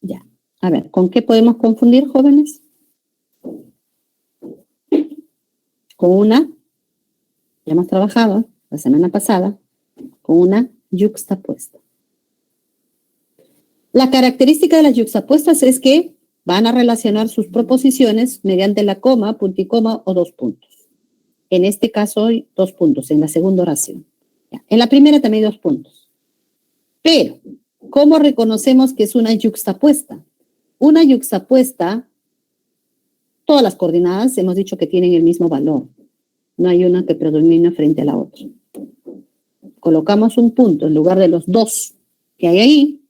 Ya. A ver, ¿con qué podemos confundir, jóvenes? Con una, ya hemos trabajado la semana pasada, con una yuxtapuesta. La característica de las yuxtapuestas es que van a relacionar sus proposiciones mediante la coma, punticoma o dos puntos. En este caso hay 2 puntos, en la segunda oración. Ya. En la primera también hay 2 puntos. Pero, ¿cómo reconocemos que es una yuxtapuesta? Una yuxtapuesta, todas las coordenadas hemos dicho que tienen el mismo valor. No hay una que predomine frente a la otra. Colocamos un punto en lugar de los 2 que hay ahí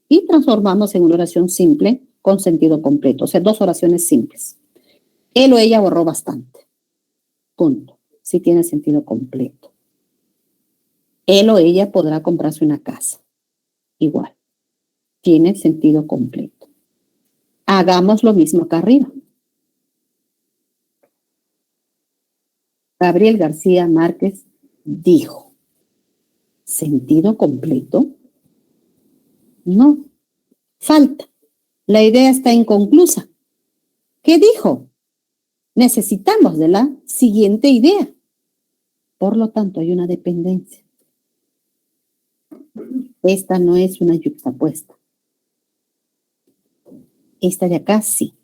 y transformamos en una oración simple con sentido completo. O sea, 2 oraciones simples. Él o ella ahorró bastante. Punto. Sí tiene sentido completo. Él o ella podrá comprarse una casa. Igual. Tiene sentido completo. Hagamos lo mismo acá arriba. Gabriel García Márquez dijo. ¿Sentido completo? No. Falta. La idea está inconclusa. ¿Qué dijo? Necesitamos de la siguiente idea. Por lo tanto, hay una dependencia. Esta no es una yuxtapuesta. Esta de acá sí.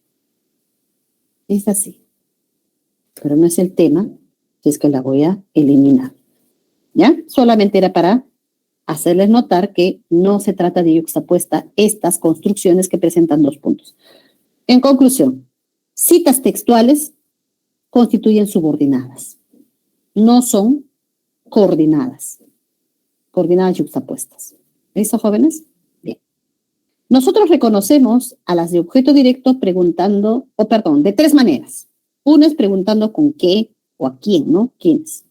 Esta sí. Pero no es el tema, es que la voy a eliminar. ¿Ya? Solamente era para hacerles notar que no se trata de yuxtapuesta estas construcciones que presentan 2 puntos. En conclusión, citas textuales constituyen subordinadas. No son coordinadas. Coordinadas yuxtapuestas. ¿Listo, jóvenes? Bien. Nosotros reconocemos a las de objeto directo preguntando, de 3 maneras. Uno es preguntando con qué o a quién, ¿no? ¿Quiénes?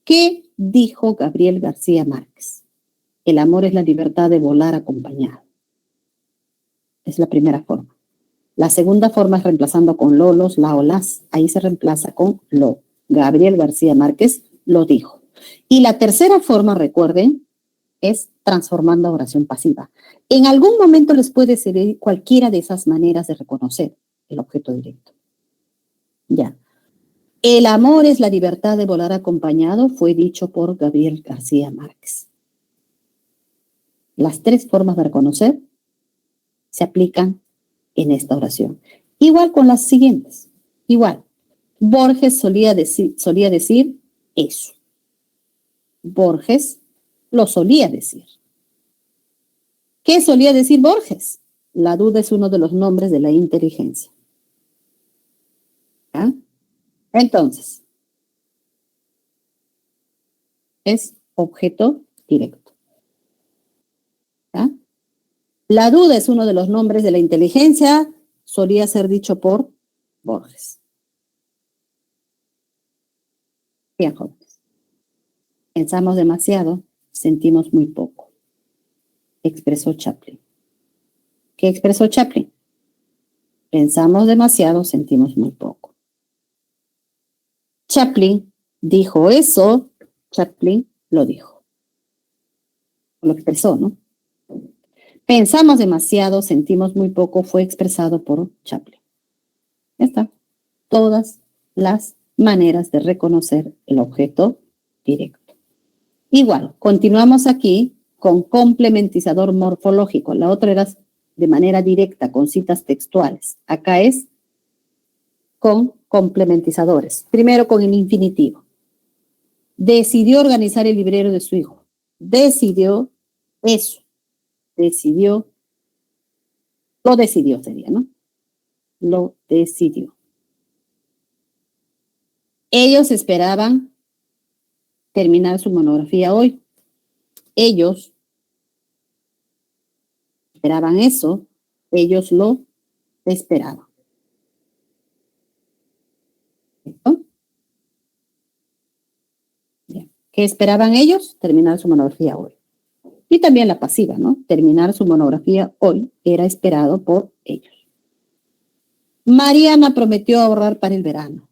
¿Qué dijo Gabriel García Márquez? El amor es la libertad de volar acompañado. Es la primera forma. La segunda forma es reemplazando con lo, los, la o las. Ahí se reemplaza con lo. Gabriel García Márquez lo dijo. Y la tercera forma, recuerden, es transformando a oración pasiva. En algún momento les puede servir cualquiera de esas maneras de reconocer el objeto directo. Ya. El amor es la libertad de volar acompañado, fue dicho por Gabriel García Márquez. Las 3 formas de reconocer se aplican en esta oración. Igual con las siguientes. Igual. Borges solía decir eso. Borges lo solía decir. ¿Qué solía decir Borges? La duda es uno de los nombres de la inteligencia. ¿Ah? Entonces, es objeto directo. ¿Ah? La duda es uno de los nombres de la inteligencia, solía ser dicho por Borges. Bien, jóvenes. Pensamos demasiado, sentimos muy poco. Expresó Chaplin. ¿Qué expresó Chaplin? Pensamos demasiado, sentimos muy poco. Chaplin dijo eso, Chaplin lo dijo. Lo expresó, ¿no? Pensamos demasiado, sentimos muy poco, fue expresado por Chaplin. Ya está. Todas las maneras de reconocer el objeto directo. Igual, continuamos aquí con complementizador morfológico. La otra era de manera directa, con citas textuales. Acá es con complementizadores. Primero con el infinitivo. Decidió organizar el librero de su hijo. Decidió eso. Decidió. Lo decidió sería, ¿no? Lo decidió. Ellos esperaban terminar su monografía hoy. Ellos esperaban eso. Ellos lo esperaban. ¿Listo? Bien. ¿Qué esperaban ellos? Terminar su monografía hoy. Y también la pasiva, ¿no? Terminar su monografía hoy era esperado por ellos. Mariana prometió ahorrar para el verano.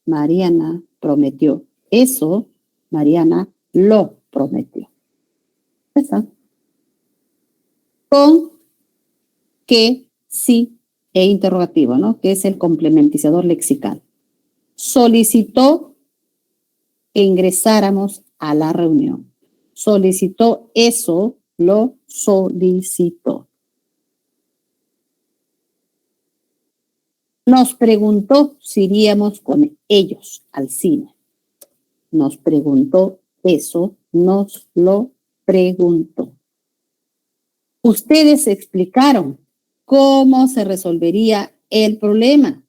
Mariana prometió eso. Mariana lo prometió. ¿Está? Con que, sí e interrogativo, ¿no? Que es el complementizador lexical. Solicitó que ingresáramos a la reunión. Solicitó eso, lo solicitó. Nos preguntó si iríamos con ellos al cine. Nos preguntó eso, nos lo preguntó. Ustedes explicaron cómo se resolvería el problema.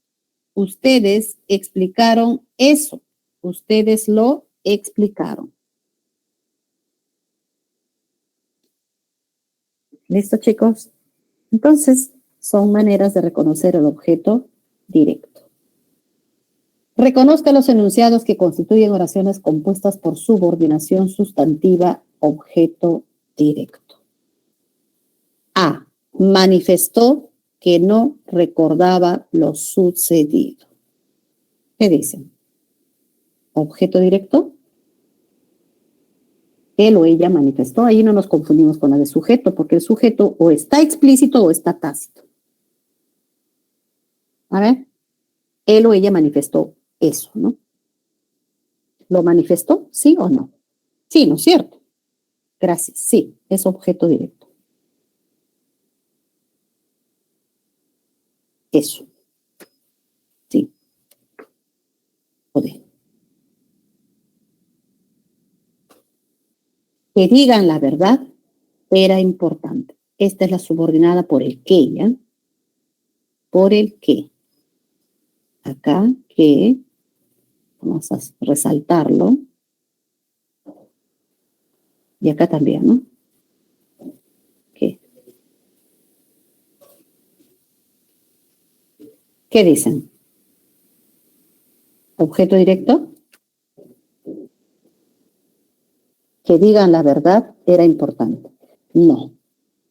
Ustedes explicaron eso. Ustedes lo explicaron. ¿Listo, chicos? Entonces, son maneras de reconocer el objeto directo. Reconozca los enunciados que constituyen oraciones compuestas por subordinación sustantiva objeto directo. A. Manifestó que no recordaba lo sucedido. ¿Qué dicen? Objeto directo. Él o ella manifestó. Ahí no nos confundimos con la de sujeto, porque el sujeto o está explícito o está tácito. A ver, él o ella manifestó eso, ¿no? ¿Lo manifestó? ¿Sí o no? Sí, ¿no es cierto? Gracias. Sí, es objeto directo. Eso. Sí. Poder. Que digan la verdad era importante. Esta es la subordinada por el que, ¿ya? Por el que. Acá, que, vamos a resaltarlo. Y acá también, ¿no? Que. ¿Qué dicen? Objeto directo. Que digan la verdad era importante. No.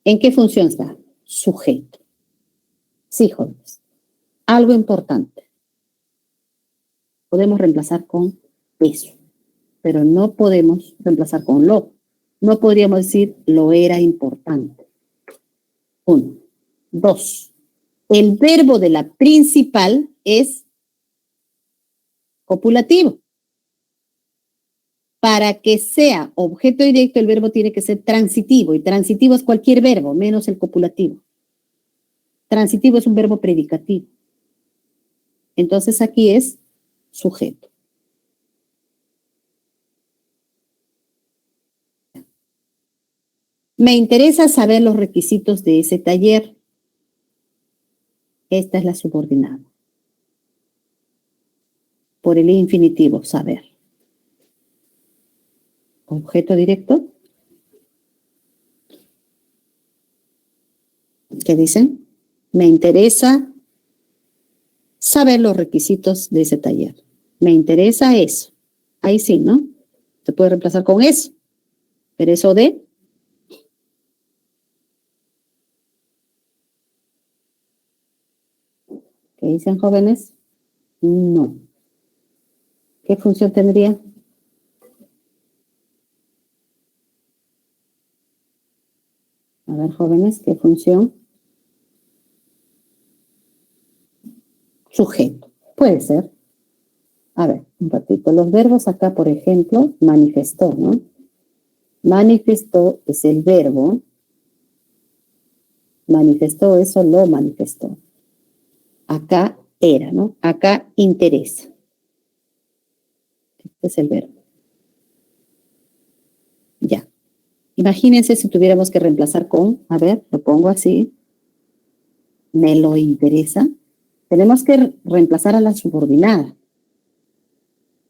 ¿En qué función está? Sujeto. Sí, jóvenes. Algo importante. Podemos reemplazar con eso, pero no podemos reemplazar con lo. No podríamos decir lo era importante. 1. 2. El verbo de la principal es copulativo. Para que sea objeto directo, el verbo tiene que ser transitivo, y transitivo es cualquier verbo, menos el copulativo. Transitivo es un verbo predicativo. Entonces aquí es sujeto. Me interesa saber los requisitos de ese taller. Esta es la subordinada. Por el infinitivo, saber. Objeto directo. ¿Qué dicen? Me interesa saber los requisitos de ese taller. Me interesa eso. Ahí sí, ¿no? Se puede reemplazar con eso. Pero eso de... ¿Qué dicen, jóvenes? No. ¿Qué función tendría? A ver, jóvenes, ¿qué función? Sujeto. Puede ser. A ver, un ratito. Los verbos acá, por ejemplo, manifestó, ¿no? Manifestó es el verbo. Manifestó, eso lo manifestó. Acá era, ¿no? Acá interesa. Este es el verbo. Ya. Imagínense si tuviéramos que reemplazar con, a ver, lo pongo así. Me lo interesa. Tenemos que reemplazar a la subordinada.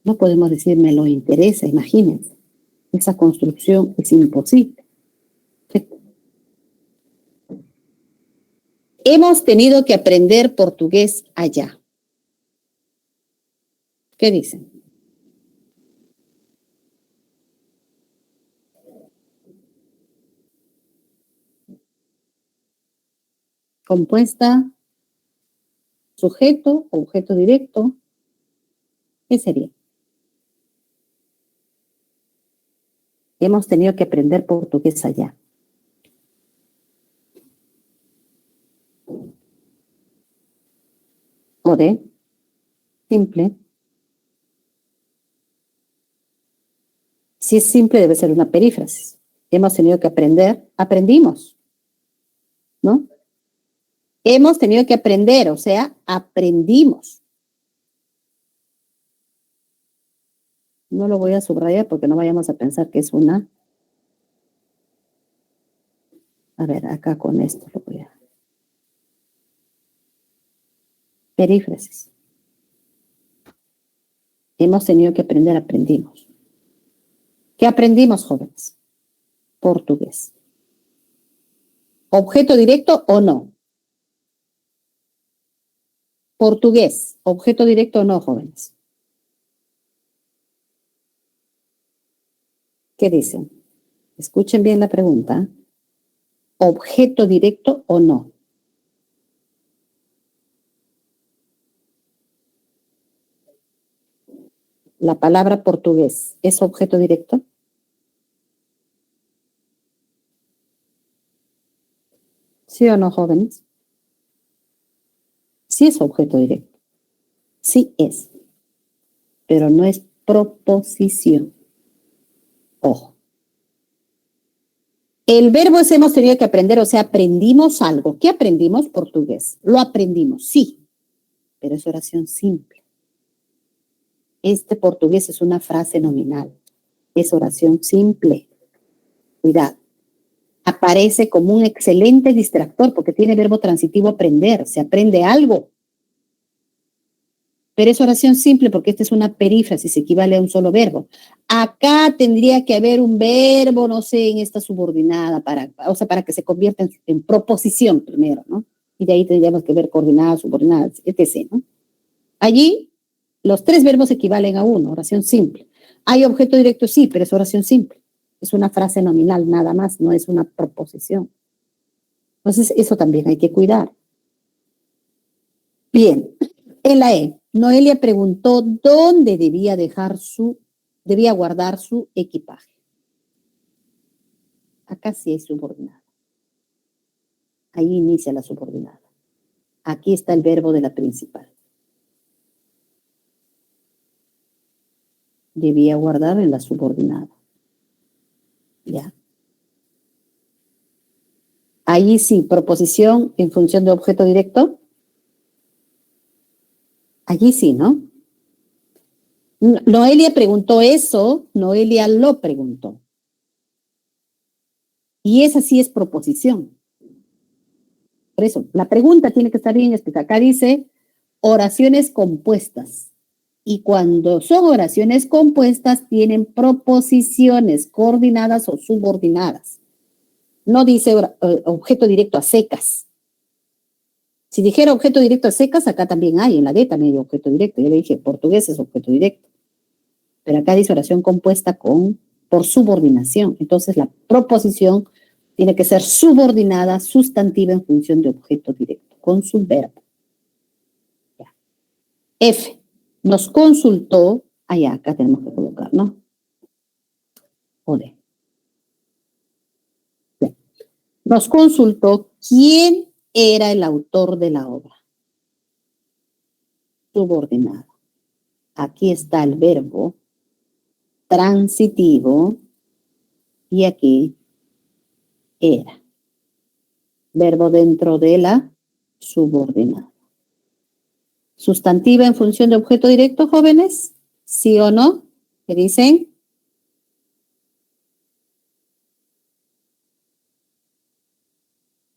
No podemos decir me lo interesa, imagínense. Esa construcción es imposible. Hemos tenido que aprender portugués allá. ¿Qué dicen? Compuesta, sujeto, objeto directo. ¿Qué sería? Hemos tenido que aprender portugués allá. de simple. Si es simple, debe ser una perífrasis. Hemos tenido que aprender, aprendimos, ¿no? Hemos tenido que aprender, o sea, aprendimos. No lo voy a subrayar porque no vayamos a pensar que es una. A ver, acá con esto lo voy a. Perífrasis. Hemos tenido que aprender, aprendimos. ¿Qué aprendimos, jóvenes? Portugués. ¿Objeto directo o no? Portugués. ¿Objeto directo o no, jóvenes? ¿Qué dicen? Escuchen bien la pregunta. ¿Objeto directo o no? La palabra portugués, ¿es objeto directo? ¿Sí o no, jóvenes? Sí es objeto directo. Sí es. Pero no es proposición. Ojo. El verbo es hemos tenido que aprender, o sea, aprendimos algo. ¿Qué aprendimos? Portugués. Lo aprendimos, sí. Pero es oración simple. Este portugués es una frase nominal. Es oración simple. Cuidado. Aparece como un excelente distractor porque tiene verbo transitivo aprender. Se aprende algo. Pero es oración simple porque esta es una perífrasis, equivale a un solo verbo. Acá tendría que haber un verbo, no sé, en esta subordinada, para que se convierta en proposición primero, ¿no? Y de ahí tendríamos que ver coordinadas, subordinadas, etc., ¿no? Allí, los tres verbos equivalen a uno, oración simple. ¿Hay objeto directo? Sí, pero es oración simple. Es una frase nominal, nada más, no es una proposición. Entonces, eso también hay que cuidar. Bien, en la E, Noelia preguntó dónde debía guardar su equipaje. Acá sí hay subordinada. Ahí inicia la subordinada. Aquí está el verbo de la principal. Debía guardar en la subordinada. Ya. Ahí sí, proposición en función de objeto directo. Allí sí, ¿no? Noelia preguntó eso, Noelia lo preguntó. Y esa sí es proposición. Por eso, la pregunta tiene que estar bien explicada. Acá dice oraciones compuestas. Y cuando son oraciones compuestas, tienen proposiciones coordinadas o subordinadas. No dice objeto directo a secas. Si dijera objeto directo a secas, acá también hay, en la D también hay objeto directo. Yo le dije, portugués es objeto directo. Pero acá dice oración compuesta por subordinación. Entonces la proposición tiene que ser subordinada, sustantiva en función de objeto directo, con su verbo. Ya. F, nos consultó, acá tenemos que colocar, ¿no? O D. Ya. Nos consultó quién era el autor de la obra. Subordinada. Aquí está el verbo transitivo y aquí era. Verbo dentro de la subordinada. Sustantiva en función de objeto directo, jóvenes. ¿Sí o no? ¿Qué dicen?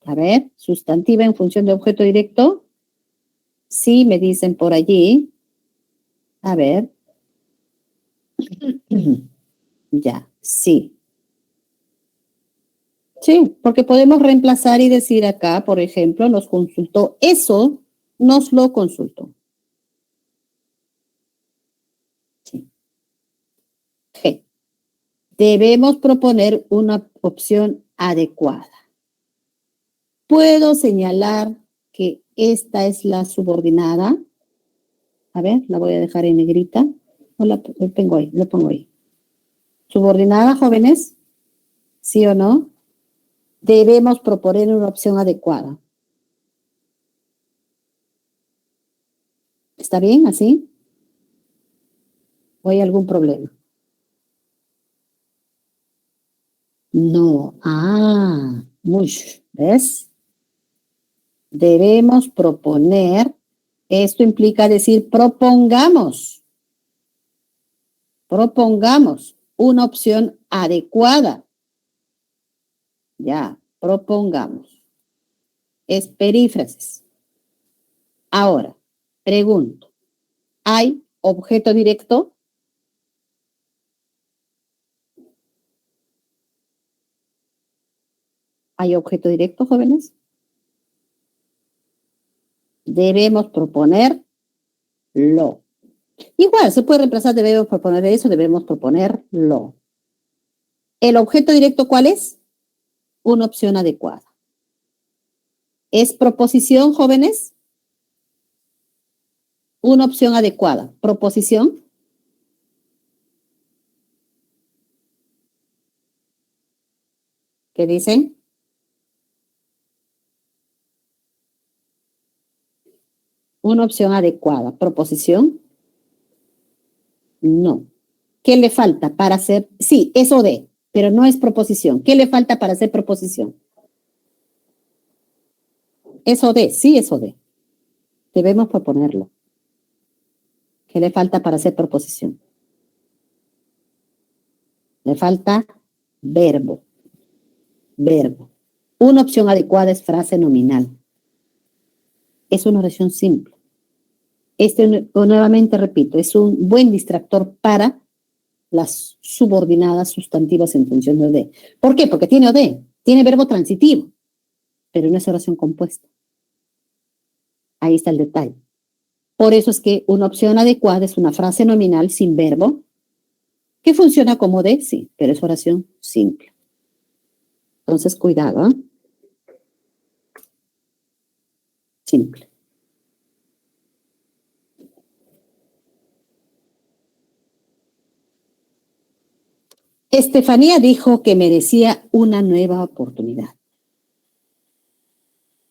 A ver, sustantiva en función de objeto directo. Sí, me dicen por allí. A ver. Ya, sí. Sí, porque podemos reemplazar y decir acá, por ejemplo, nos consultó. Eso nos lo consultó. Sí. G. Debemos proponer una opción adecuada. Puedo señalar que esta es la subordinada. A ver, la voy a dejar en negrita. Lo pongo ahí. Subordinada, jóvenes. ¿Sí o no? Debemos proponer una opción adecuada. ¿Está bien así? ¿O hay algún problema? No. ¿Ves? Debemos proponer. Esto implica decir propongamos. Propongamos una opción adecuada. Ya, propongamos. Es perífrasis. Ahora, pregunto. ¿Hay objeto directo? ¿Hay objeto directo, jóvenes? Debemos proponerlo. Igual, se puede reemplazar, debemos proponer eso, debemos proponerlo. ¿El objeto directo cuál es? Una opción adecuada. ¿Es proposición, jóvenes? Una opción adecuada. ¿Proposición? ¿Qué dicen? Una opción adecuada. ¿Proposición? No. ¿Qué le falta para hacer? Sí, es o de, pero no es proposición. ¿Qué le falta para hacer proposición? Es o de, sí es o de. Debemos proponerlo. ¿Qué le falta para hacer proposición? Le falta verbo. Verbo. Una opción adecuada es frase nominal. Es una oración simple. Nuevamente repito, es un buen distractor para las subordinadas sustantivas en función de OD. ¿Por qué? Porque tiene OD, tiene verbo transitivo, pero no es oración compuesta. Ahí está el detalle. Por eso es que una opción adecuada es una frase nominal sin verbo que funciona como OD, sí, pero es oración simple. Entonces, cuidado, ¿eh? Simple. Estefanía dijo que merecía una nueva oportunidad.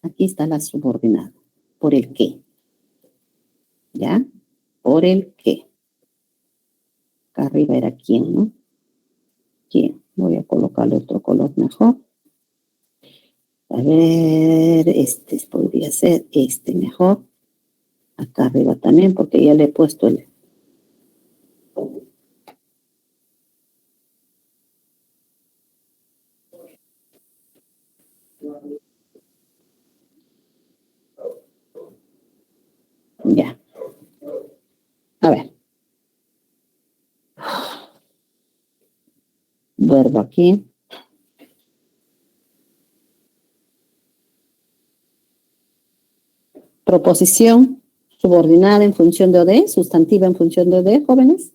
Aquí está la subordinada. ¿Por el qué? ¿Ya? ¿Por el qué? Acá arriba era quién, ¿no? ¿Quién? Voy a colocarle otro color mejor. A ver, este podría ser este mejor. Acá arriba también, porque ya le he puesto el... Ya. A ver. Verbo aquí. Proposición subordinada en función de OD, sustantiva en función de OD, jóvenes.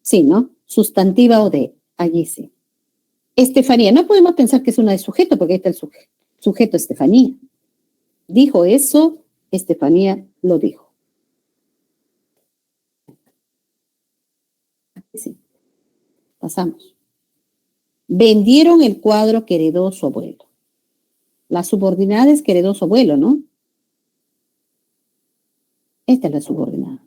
Sí, ¿no? Sustantiva OD, allí sí. Estefanía, no podemos pensar que es una de sujeto, porque ahí está el sujeto Estefanía. Dijo eso, Estefanía lo dijo. Sí. Pasamos. Vendieron el cuadro que heredó su abuelo. La subordinada es que heredó su abuelo, ¿no? Esta es la subordinada.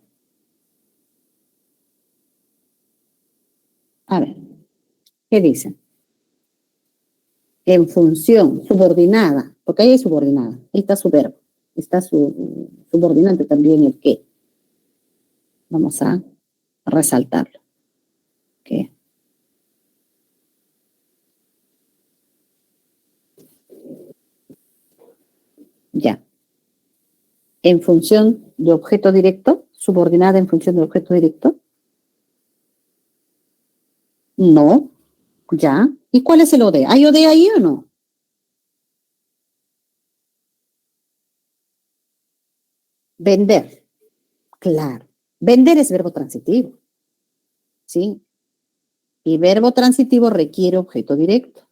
A ver, ¿qué dicen? En función, subordinada, porque ahí hay subordinada, ahí está su verbo, está su subordinante también, el qué. Vamos a resaltarlo. ¿Qué? Ya. En función de objeto directo, subordinada en función de objeto directo. No, ya. ¿Y cuál es el OD? ¿Hay OD ahí o no? Vender. Claro. Vender es verbo transitivo. ¿Sí? Y verbo transitivo requiere objeto directo.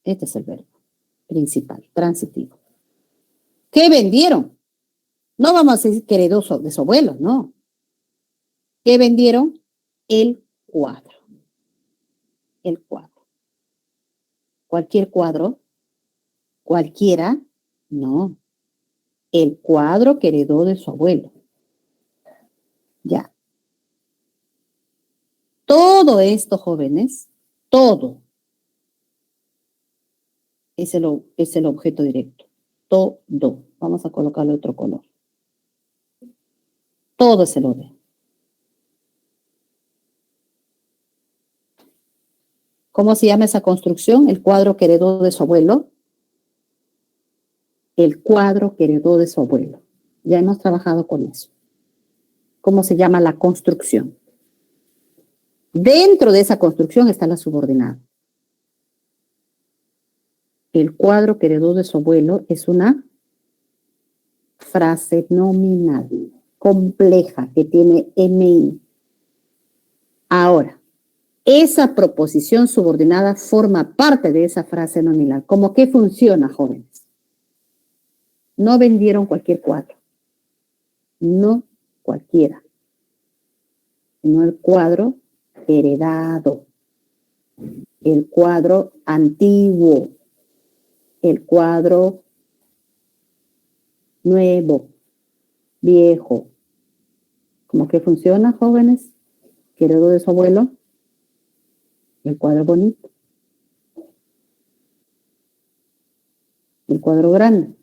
Este es el verbo principal, transitivo. ¿Qué vendieron? No vamos a decir que heredó de su abuelo, no. ¿Qué vendieron? El cuadro. El cuadro. Cualquier cuadro, cualquiera, no. El cuadro que heredó de su abuelo. Ya. Todo esto, jóvenes, todo es el objeto directo. Todo. Vamos a colocarle otro color. Todo es el objeto. ¿Cómo se llama esa construcción? El cuadro que heredó de su abuelo. El cuadro que heredó de su abuelo. Ya hemos trabajado con eso. ¿Cómo se llama la construcción? Dentro de esa construcción está la subordinada. El cuadro que heredó de su abuelo es una frase nominal compleja que tiene MI. Ahora, esa proposición subordinada forma parte de esa frase nominal. ¿Cómo qué funciona, jóvenes? No vendieron cualquier cuadro. No cualquiera. Sino el cuadro heredado. El cuadro antiguo. El cuadro nuevo. Viejo. ¿Cómo que funciona, jóvenes? ¿Qué heredó de su abuelo? El cuadro bonito. El cuadro grande.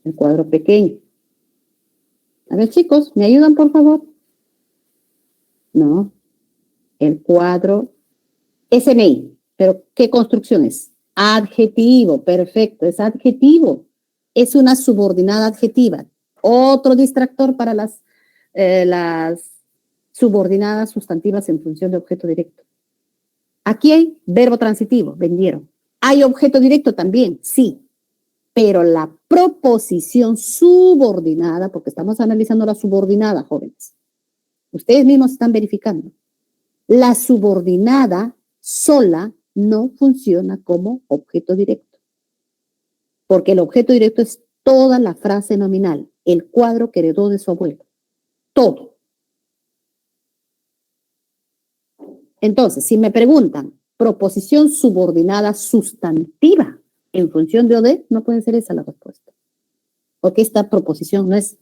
El cuadro pequeño. A ver, chicos, ¿me ayudan, por favor? No. El cuadro SMI. ¿Pero qué construcción es? Adjetivo. Perfecto, es adjetivo. Es una subordinada adjetiva. Otro distractor para las subordinadas sustantivas en función de objeto directo. Aquí hay verbo transitivo, vendieron. ¿Hay objeto directo también? Sí. Pero la proposición subordinada, porque estamos analizando la subordinada, jóvenes. Ustedes mismos están verificando. La subordinada sola no funciona como objeto directo. Porque el objeto directo es toda la frase nominal, el cuadro que heredó de su abuelo. Todo. Entonces, si me preguntan, proposición subordinada sustantiva en función de OD, no puede ser esa la respuesta. Porque esta proposición no es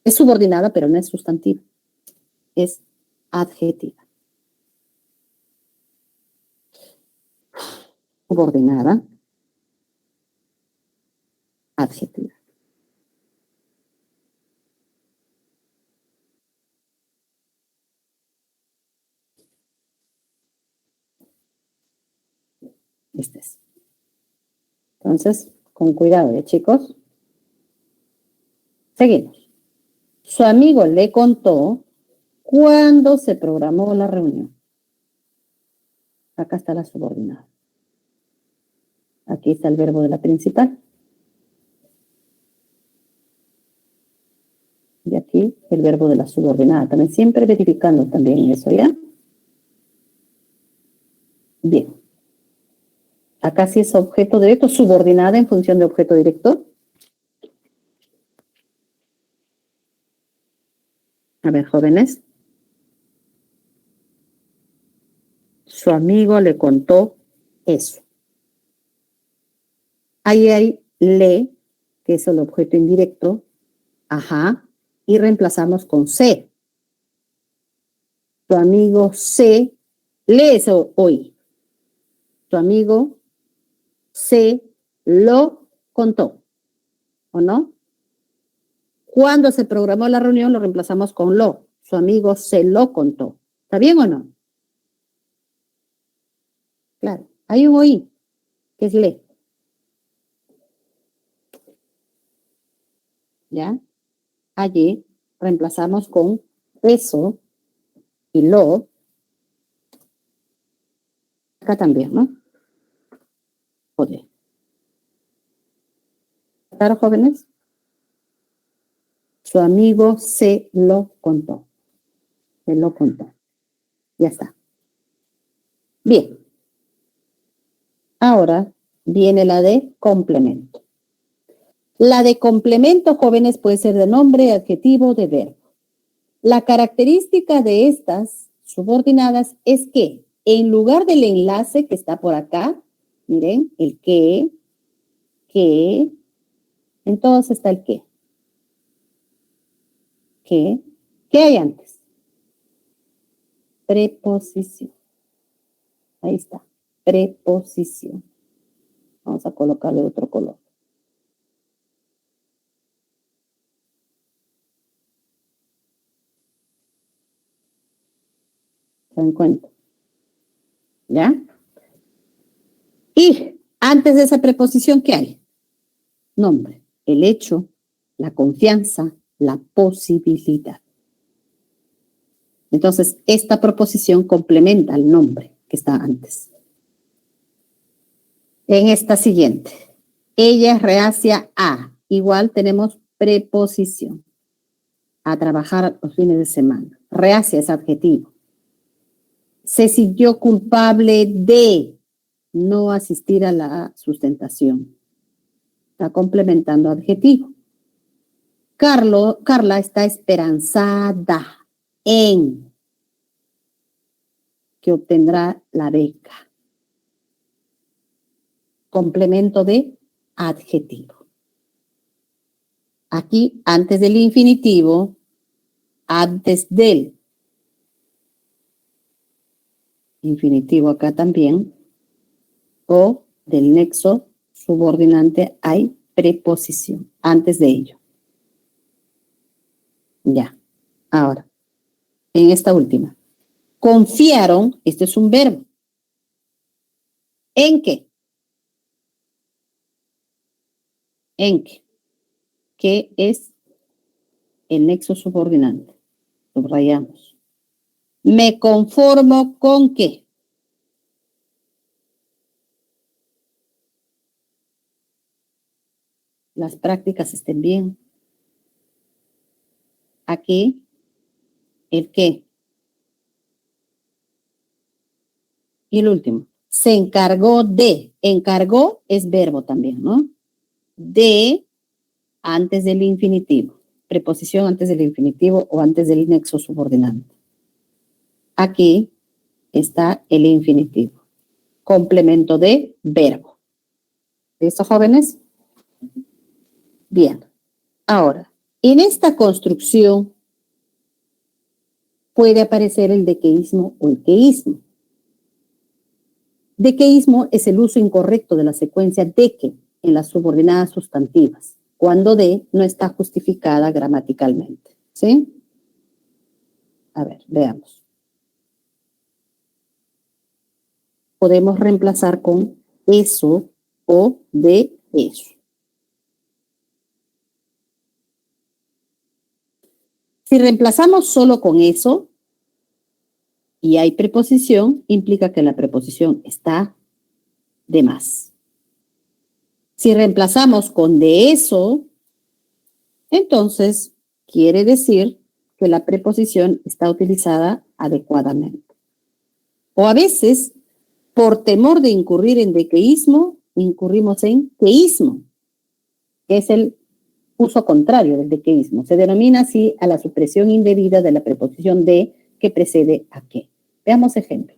subordinada, pero no es sustantiva. Es adjetiva. Subordinada, adjetiva. Este es. Entonces, con cuidado, chicos. Seguimos. Su amigo le contó cuándo se programó la reunión. Acá está la subordinada. Aquí está el verbo de la principal. Y aquí el verbo de la subordinada. También siempre verificando también eso, ¿ya? Bien. Acá sí es objeto directo, subordinada en función de objeto directo. A ver, jóvenes. Su amigo le contó eso. Ahí hay le, que es el objeto indirecto. Ajá. Y reemplazamos con se. Tu amigo se, lee eso hoy. Tu amigo se lo contó. ¿O no? Cuando se programó la reunión lo reemplazamos con lo. Su amigo se lo contó. ¿Está bien o no? Claro. Hay un oí, que es le. ¿Ya? Allí reemplazamos con eso y lo. Acá también, ¿no? Joder. ¿Claro, jóvenes? Su amigo se lo contó. Se lo contó. Ya está. Bien. Ahora viene la de complemento. La de complemento, jóvenes, puede ser de nombre, adjetivo, de verbo. La característica de estas subordinadas es que en lugar del enlace que está por acá, miren, el que, entonces está el que. ¿Qué hay antes? Preposición. Ahí está. Preposición. Vamos a colocarle otro color. ¿Se dan cuenta? ¿Ya? Y antes de esa preposición, ¿qué hay? Nombre, el hecho, la confianza, la posibilidad. Entonces, esta proposición complementa al nombre que está antes. En esta siguiente, ella es reacia a, igual tenemos preposición, a trabajar los fines de semana. Reacia es adjetivo. Se sintió culpable de no asistir a la sustentación. Está complementando adjetivo. Carla está esperanzada en que obtendrá la beca. Complemento de adjetivo. Aquí, antes del infinitivo, antes del infinitivo acá también, o del nexo subordinante hay preposición, antes de ello. Ya, ahora, en esta última. Confiaron, este es un verbo. ¿En qué? ¿En qué? ¿Qué es el nexo subordinante? Subrayamos. Me conformo con qué. Las prácticas estén bien. Aquí, el qué. Y el último. Se encargó de. Encargó es verbo también, ¿no? De antes del infinitivo. Preposición antes del infinitivo o antes del nexo subordinante. Aquí está el infinitivo. Complemento de verbo. ¿Listo, jóvenes? Bien. Ahora, en esta construcción puede aparecer el dequeísmo o el queísmo. Dequeísmo es el uso incorrecto de la secuencia de que en las subordinadas sustantivas, cuando de no está justificada gramaticalmente. ¿Sí? A ver, veamos. Podemos reemplazar con eso o de eso. Si reemplazamos solo con eso y hay preposición, implica que la preposición está de más. Si reemplazamos con de eso, entonces quiere decir que la preposición está utilizada adecuadamente. O a veces, por temor de incurrir en dequeísmo, incurrimos en queísmo, que es el uso contrario del dequeísmo. Se denomina así a la supresión indebida de la preposición de que precede a que. Veamos ejemplos.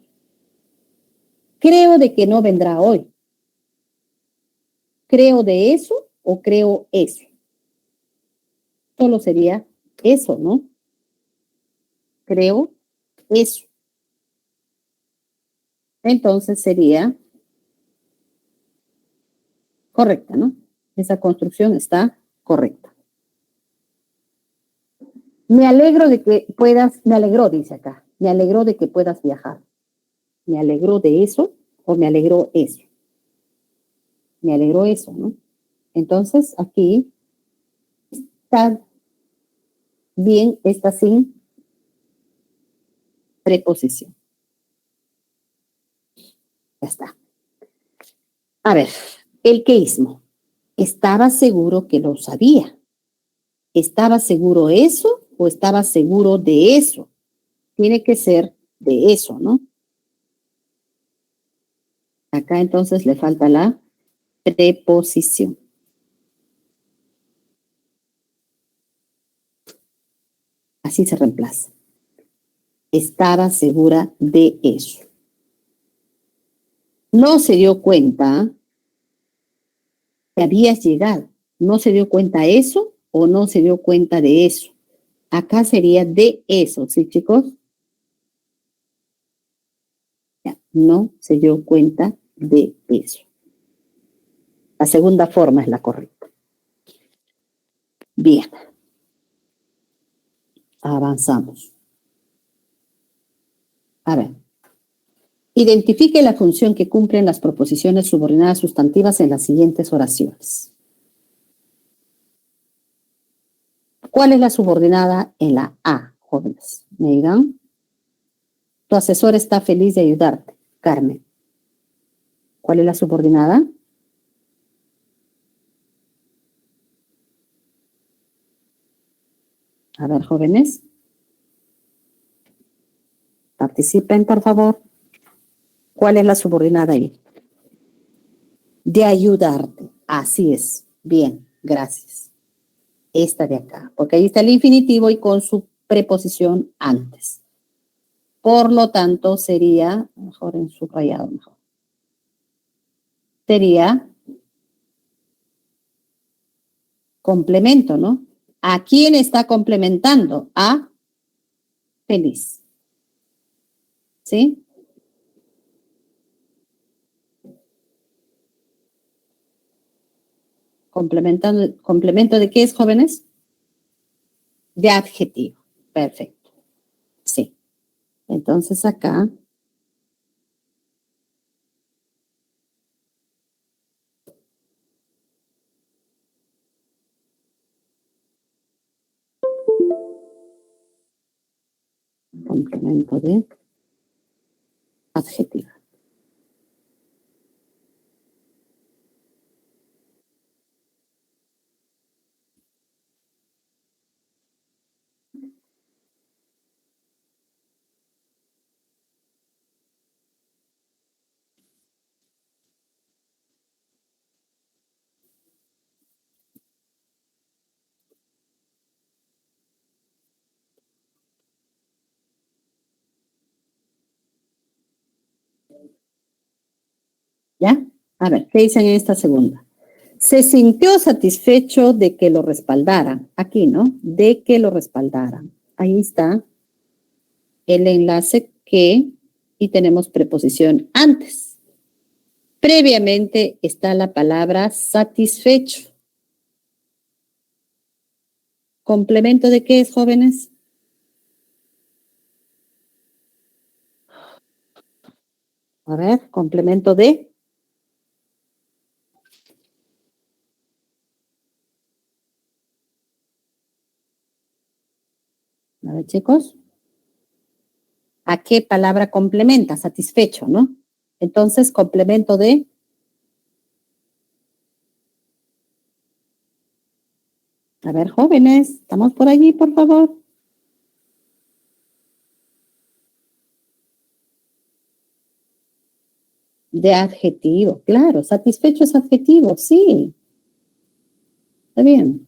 Creo de que no vendrá hoy. ¿Creo de eso o creo eso? Solo sería eso, ¿no? Creo eso. Entonces sería correcta, ¿no? Esa construcción está correcta. Me alegro de que puedas, me alegró, dice acá, me alegró de que puedas viajar. ¿Me alegró de eso o me alegró eso? Me alegró eso, ¿no? Entonces aquí está bien, está sin preposición. Ya está. A ver, el queísmo. Estaba seguro que lo sabía. ¿Estaba seguro eso o estaba seguro de eso? Tiene que ser de eso, ¿no? Acá entonces le falta la preposición. Así se reemplaza. Estaba segura de eso. No se dio cuenta que habías llegado. No se dio cuenta eso o no se dio cuenta de eso. Acá sería de eso, ¿sí, chicos? Ya, no se dio cuenta de eso. La segunda forma es la correcta. Bien. Avanzamos. A ver. Identifique la función que cumplen las proposiciones subordinadas sustantivas en las siguientes oraciones. ¿Cuál es la subordinada en la A, jóvenes? ¿Me dirán? Tu asesor está feliz de ayudarte, Carmen. ¿Cuál es la subordinada? A ver, jóvenes. Participen, por favor. ¿Cuál es la subordinada ahí? De ayudarte. Así es. Bien, gracias. Esta de acá, porque ahí está el infinitivo y con su preposición antes. Por lo tanto, sería, mejor en subrayado, mejor. Sería complemento, ¿no? ¿A quién está complementando? A feliz. ¿Sí? ¿Complemento de qué es, jóvenes? De adjetivo. Perfecto. Sí. Entonces acá. Complemento de adjetivo. ¿Ya? A ver, ¿qué dicen en esta segunda? Se sintió satisfecho de que lo respaldaran. Aquí, ¿no? De que lo respaldaran. Ahí está el enlace que y tenemos preposición antes. Previamente está la palabra satisfecho. ¿Complemento de qué es, jóvenes? A ver, complemento de. A ver, chicos. ¿A qué palabra complementa? Satisfecho, ¿no? Entonces, complemento de. A ver, jóvenes, ¿estamos por allí, por favor? De adjetivo, claro. Satisfecho es adjetivo, sí. Está bien.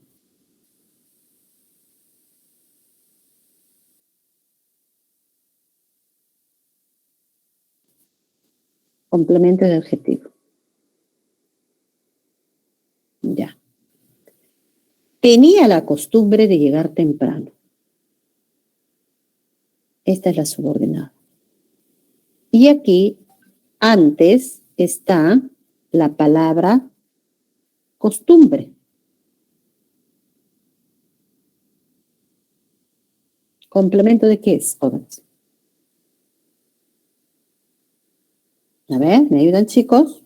Complemento de adjetivo. Ya. Tenía la costumbre de llegar temprano. Esta es la subordinada. Y aquí, antes está la palabra costumbre. ¿Complemento de qué es, jóvenes? A ver, ¿me ayudan, chicos?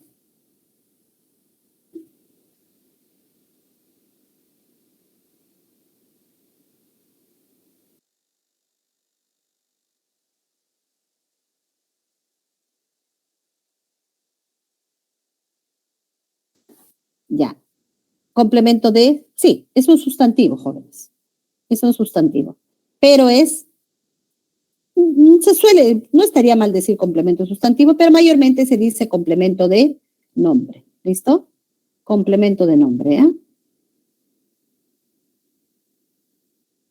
Ya. Complemento de, sí, es un sustantivo, jóvenes. Es un sustantivo. Pero es, se suele, no estaría mal decir complemento sustantivo, pero mayormente se dice complemento de nombre. ¿Listo? Complemento de nombre, ¿eh?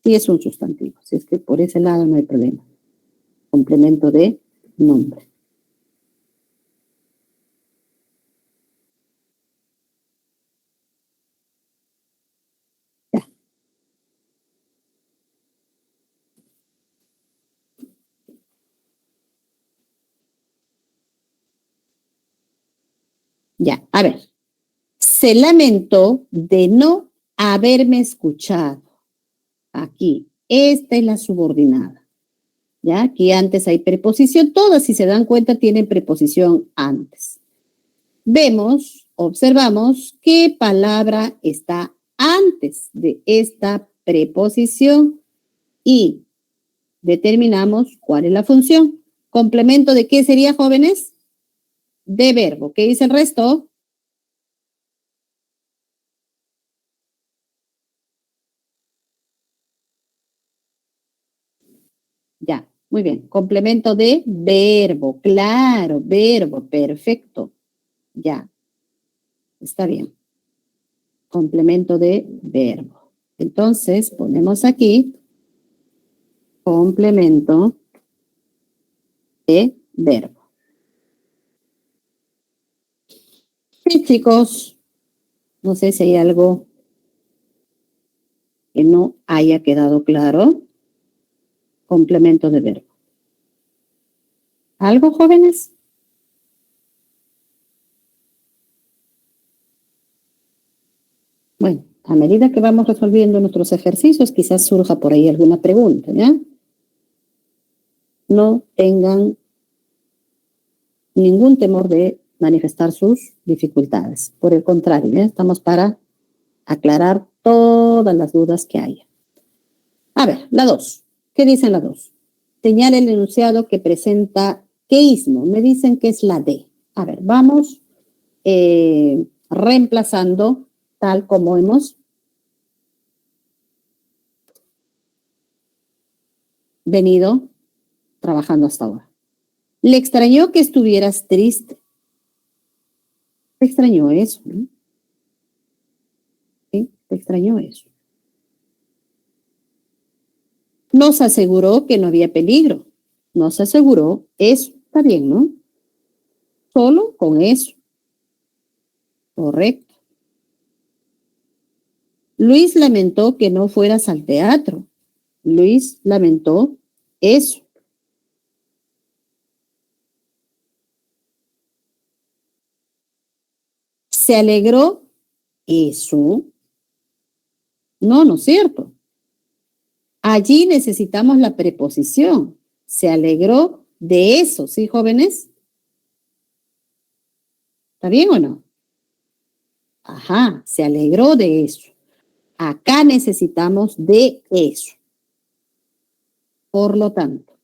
Sí es un sustantivo, si es que por ese lado no hay problema. Complemento de nombre. Ya. Ya, a ver. Se lamentó de no haberme escuchado. Aquí, esta es la subordinada. ¿Ya? Aquí antes hay preposición. Todas, si se dan cuenta, tienen preposición antes. Vemos, observamos qué palabra está antes de esta preposición y determinamos cuál es la función. ¿Complemento de qué sería, jóvenes? De verbo. ¿Qué dice el resto? Ya, muy bien. Complemento de verbo. Claro, verbo. Perfecto. Ya, está bien. Complemento de verbo. Entonces, ponemos aquí complemento de verbo. Sí, chicos, no sé si hay algo que no haya quedado claro. Complemento de verbo. ¿Algo, jóvenes? Bueno, a medida que vamos resolviendo nuestros ejercicios, quizás surja por ahí alguna pregunta, ¿ya? No tengan ningún temor de manifestar sus dificultades. Por el contrario, ¿ya? Estamos para aclarar todas las dudas que haya. A ver, la 2. ¿Qué dice la 2? Señala el enunciado que presenta queísmo. Me dicen que es la D. A ver, vamos reemplazando tal como hemos venido trabajando hasta ahora. Le extrañó que estuvieras triste. Te extrañó eso, ¿no? ¿Sí? Te extrañó eso. Nos aseguró que no había peligro. Nos aseguró eso. Está bien, ¿no? Solo con eso. Correcto. Luis lamentó que no fueras al teatro. Luis lamentó eso. Se alegró eso. No, no es cierto. Allí necesitamos la preposición. Se alegró de eso, ¿sí, jóvenes? ¿Está bien o no? Ajá, se alegró de eso. Acá necesitamos de eso. Por lo tanto,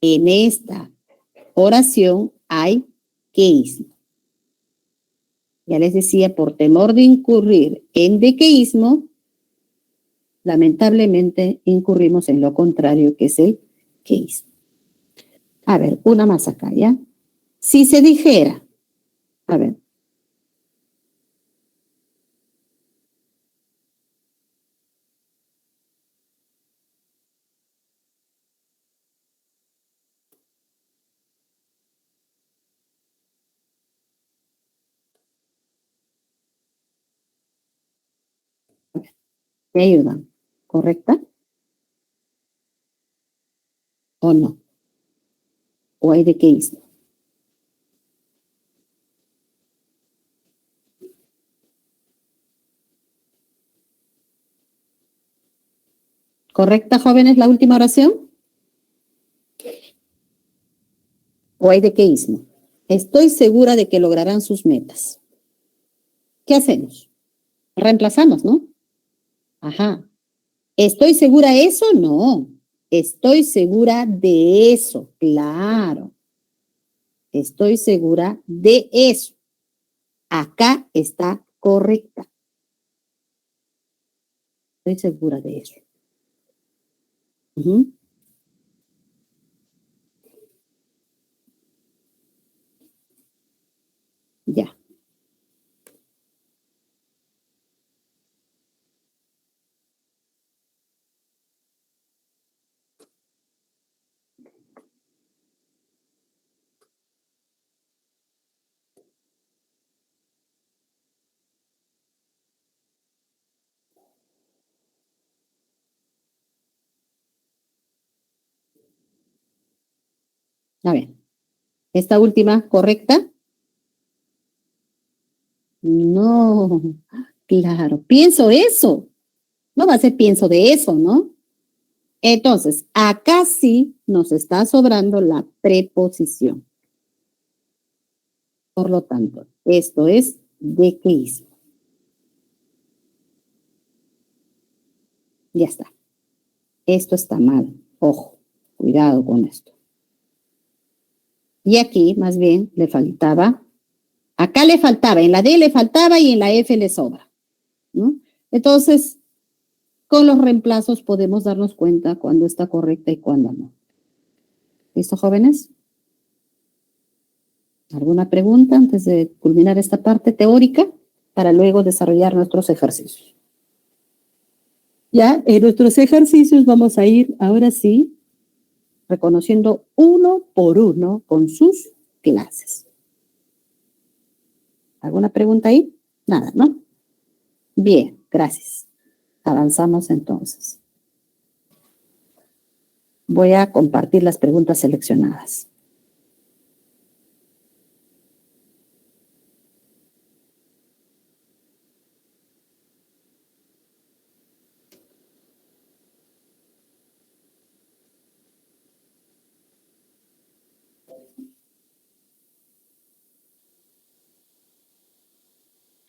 en esta oración hay queísmo. Ya les decía, por temor de incurrir en dequeísmo, lamentablemente incurrimos en lo contrario, que es el queísmo. A ver, una más acá, ¿ya? Si se dijera, a ver, ¿me ayudan? ¿Correcta o no? ¿O hay dequeísmo? ¿Correcta, jóvenes, la última oración? ¿O hay dequeísmo? Estoy segura de que lograrán sus metas. ¿Qué hacemos? Reemplazamos, ¿no? Ajá. ¿Estoy segura de eso? No. Estoy segura de eso, claro. Estoy segura de eso. Acá está correcta. Estoy segura de eso. Uh-huh. Ya. A ver. Esta última, ¿correcta? No, claro, pienso eso. No va a ser pienso de eso, ¿no? Entonces, acá sí nos está sobrando la preposición. Por lo tanto, esto es de qué hizo. Ya está. Esto está mal. Ojo, cuidado con esto. Y aquí, más bien, le faltaba. Acá le faltaba, en la D le faltaba y en la F le sobra, ¿no? Entonces, con los reemplazos podemos darnos cuenta cuándo está correcta y cuándo no. ¿Listo, jóvenes? ¿Alguna pregunta antes de culminar esta parte teórica para luego desarrollar nuestros ejercicios? Ya, en nuestros ejercicios vamos a ir, ahora sí, reconociendo uno por uno con sus clases. ¿Alguna pregunta ahí? Nada, ¿no? Bien, gracias. Avanzamos entonces. Voy a compartir las preguntas seleccionadas.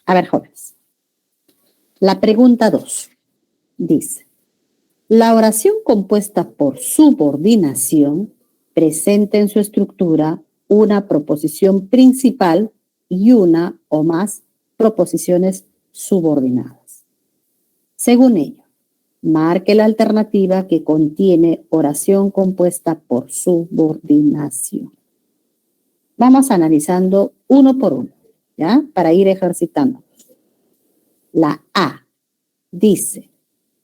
A ver, jóvenes. La pregunta 2 dice, la oración compuesta por subordinación presenta en su estructura una proposición principal y una o más proposiciones subordinadas. Según ello, marque la alternativa que contiene oración compuesta por subordinación. Vamos analizando uno por uno, ¿ya? Para ir ejercitando. La A dice,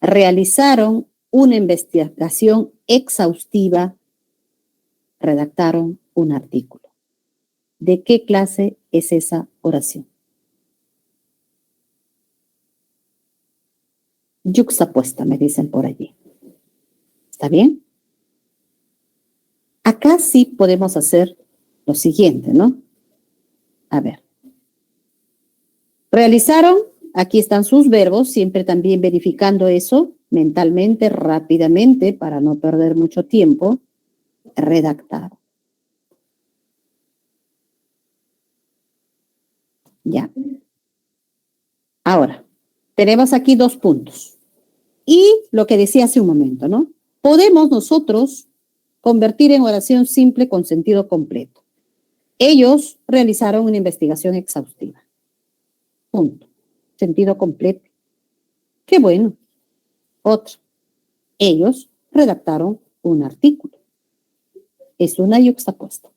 realizaron una investigación exhaustiva, redactaron un artículo. ¿De qué clase es esa oración? Yuxtapuesta, me dicen por allí. ¿Está bien? Acá sí podemos hacer lo siguiente, ¿no? A ver. Realizaron, aquí están sus verbos, siempre también verificando eso mentalmente, rápidamente, para no perder mucho tiempo. Redactaron. Ya. Ahora, tenemos aquí 2 puntos. Y lo que decía hace un momento, ¿no? Podemos nosotros convertir en oración simple con sentido completo. Ellos realizaron una investigación exhaustiva. Punto. Sentido completo. Qué bueno. Otro. Ellos redactaron un artículo. Es una yuxtapuesta.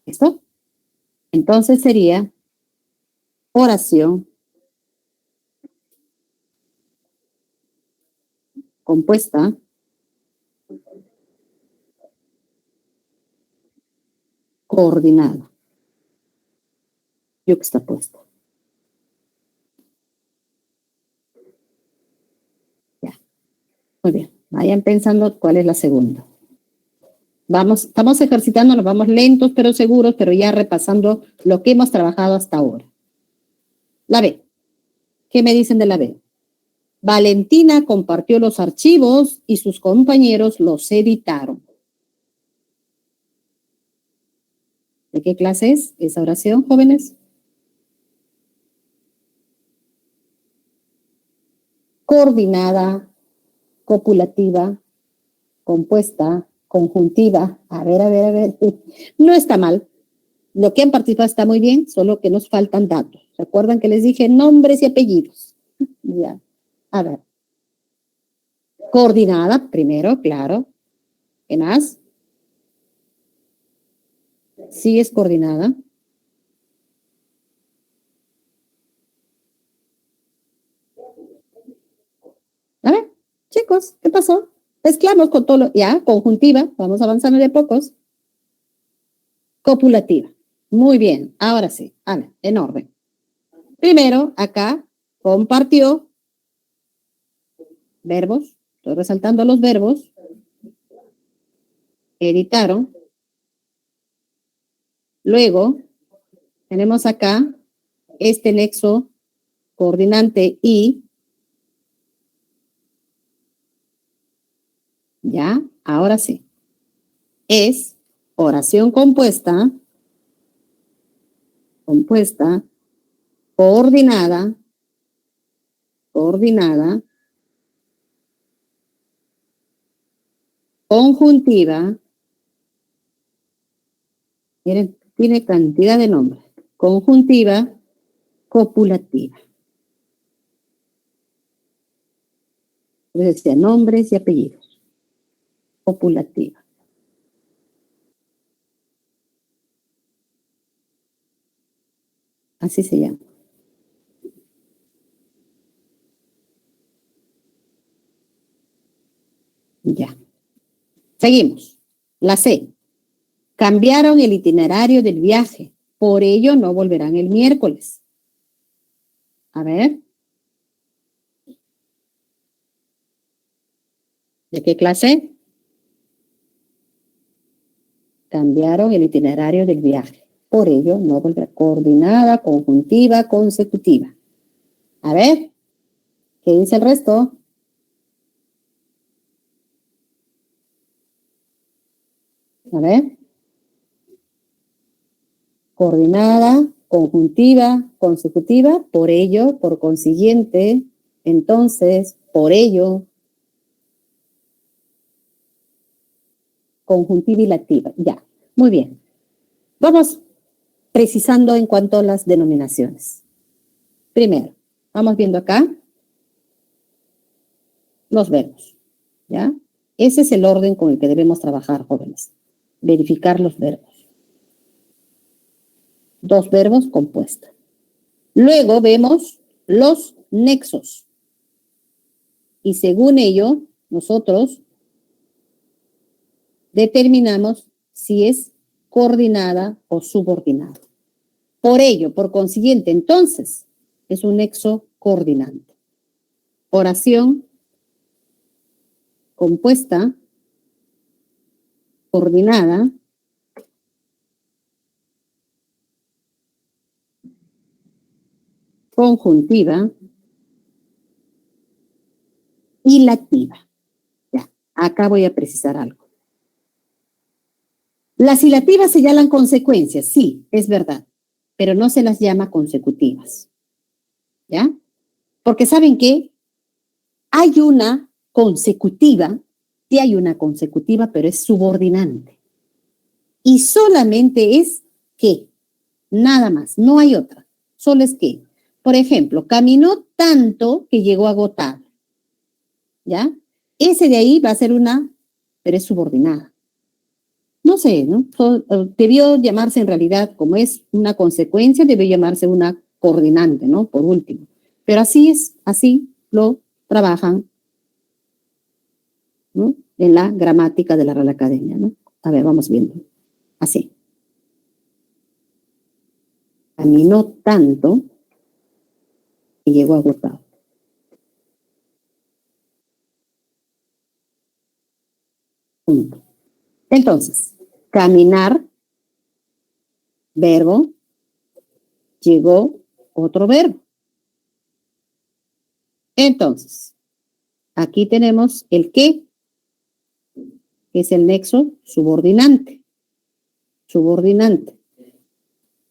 ¿Listo? Entonces sería oración compuesta coordinada. Yuxtapuesta. Ya. Muy bien. Vayan pensando cuál es la segunda. Estamos ejercitándonos, vamos lentos pero seguros, pero ya repasando lo que hemos trabajado hasta ahora. La B. ¿Qué me dicen de la B? Valentina compartió los archivos y sus compañeros los editaron. ¿De qué clase es esa oración, jóvenes? Coordinada, copulativa, compuesta, conjuntiva. A ver. No está mal. Lo que han participado está muy bien, solo que nos faltan datos. ¿Recuerdan que les dije nombres y apellidos? Ya. A ver. Coordinada, primero, claro. ¿Qué más? Sí es coordinada. A ver, chicos, ¿qué pasó? Mezclamos con todo ya, conjuntiva, vamos avanzando de pocos. Copulativa. Muy bien, ahora sí, a ver, en orden. Primero, acá, compartió verbos, estoy resaltando los verbos, editaron, luego Tenemos acá este nexo coordinante y, ya, ahora sí, es oración compuesta, coordinada, conjuntiva, miren, tiene cantidad de nombres, conjuntiva, copulativa. Decía nombres y apellidos. Copulativa. Así se llama. Ya. Seguimos. La C. Cambiaron el itinerario del viaje. Por ello no volverán el miércoles. A ver. ¿De qué clase? Cambiaron el itinerario del viaje. Por ello no volverá. Coordinada, conjuntiva, consecutiva. A ver. ¿Qué dice el resto? A ver. Coordinada, conjuntiva, consecutiva, por ello, por consiguiente, entonces, por ello, conjuntiva y lativa. Ya, muy bien. Vamos precisando en cuanto a las denominaciones. Primero, vamos viendo acá los verbos, ¿ya? Ese es el orden con el que debemos trabajar, jóvenes. Verificar los verbos. Dos verbos compuestos. Luego vemos los nexos. Y según ello, nosotros determinamos si es coordinada o subordinada. Por ello, por consiguiente, entonces, es un nexo coordinante. Oración compuesta, coordinada, conjuntiva y lativa. Ya, acá voy a precisar algo. Las ilativas señalan consecuencias, sí, es verdad, pero no se las llama consecutivas. ¿Ya? Porque ¿saben qué? Hay una consecutiva, sí hay una consecutiva, pero es subordinante. Y solamente es que, nada más, no hay otra. Solo es que, por ejemplo, caminó tanto que llegó agotado. ¿Ya? Ese de ahí va a ser una, pero es subordinada. No sé, ¿no? Debió llamarse en realidad, como es una consecuencia, debió llamarse una coordinante, ¿no? Por último. Pero así es, así lo trabajan, ¿no? En la gramática de la Real Academia, ¿no? A ver, vamos viendo. Así. Caminó tanto y llegó agotado. Punto. Entonces, caminar, verbo, llegó otro verbo. Entonces, aquí tenemos el que es el nexo subordinante. Subordinante.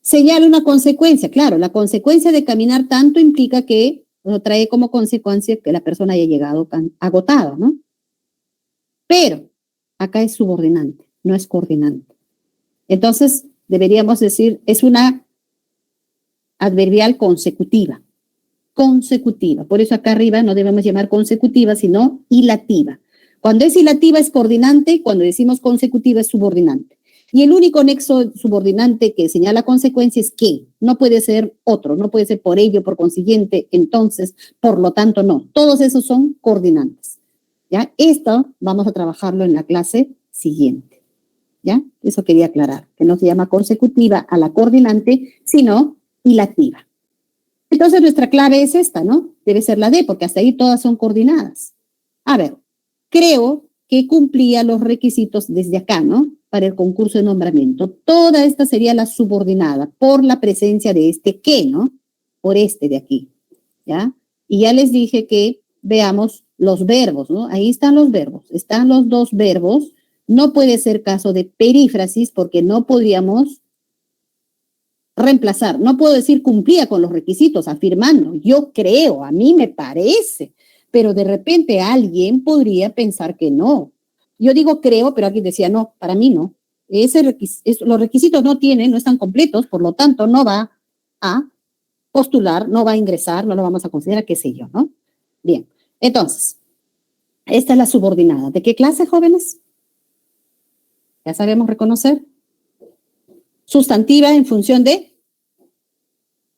Señala una consecuencia. Claro, la consecuencia de caminar tanto implica que trae como consecuencia que la persona haya llegado agotada, ¿no? Pero acá es subordinante, no es coordinante. Entonces, deberíamos decir, es una adverbial consecutiva. Consecutiva. Por eso acá arriba no debemos llamar consecutiva, sino hilativa. Cuando es hilativa es coordinante, cuando decimos consecutiva es subordinante. Y el único nexo subordinante que señala consecuencia es que no puede ser otro, no puede ser por ello, por consiguiente, entonces, por lo tanto, no. Todos esos son coordinantes. ¿Ya? Esto vamos a trabajarlo en la clase siguiente. ¿Ya? Eso quería aclarar, que no se llama consecutiva a la coordinante, sino hilativa. Entonces nuestra clave es esta, ¿no? Debe ser la D, porque hasta ahí todas son coordinadas. A ver, creo que cumplía los requisitos desde acá, ¿no? para el concurso de nombramiento. Toda esta sería la subordinada por la presencia de este que, ¿no? Por este de aquí, ¿ya? Y ya les dije que veamos los verbos, ¿no? Ahí están los verbos, están los dos verbos. No puede ser caso de perífrasis porque no podríamos reemplazar. No puedo decir cumplía con los requisitos, afirmando. Yo creo, a mí me parece, pero de repente alguien podría pensar que no. Yo digo creo, pero alguien decía no, para mí no. Los requisitos no están completos, por lo tanto no va a postular, no va a ingresar, no lo vamos a considerar, qué sé yo, ¿no? Bien, entonces, esta es la subordinada. ¿De qué clase, jóvenes? Ya sabemos reconocer. Sustantiva en función de...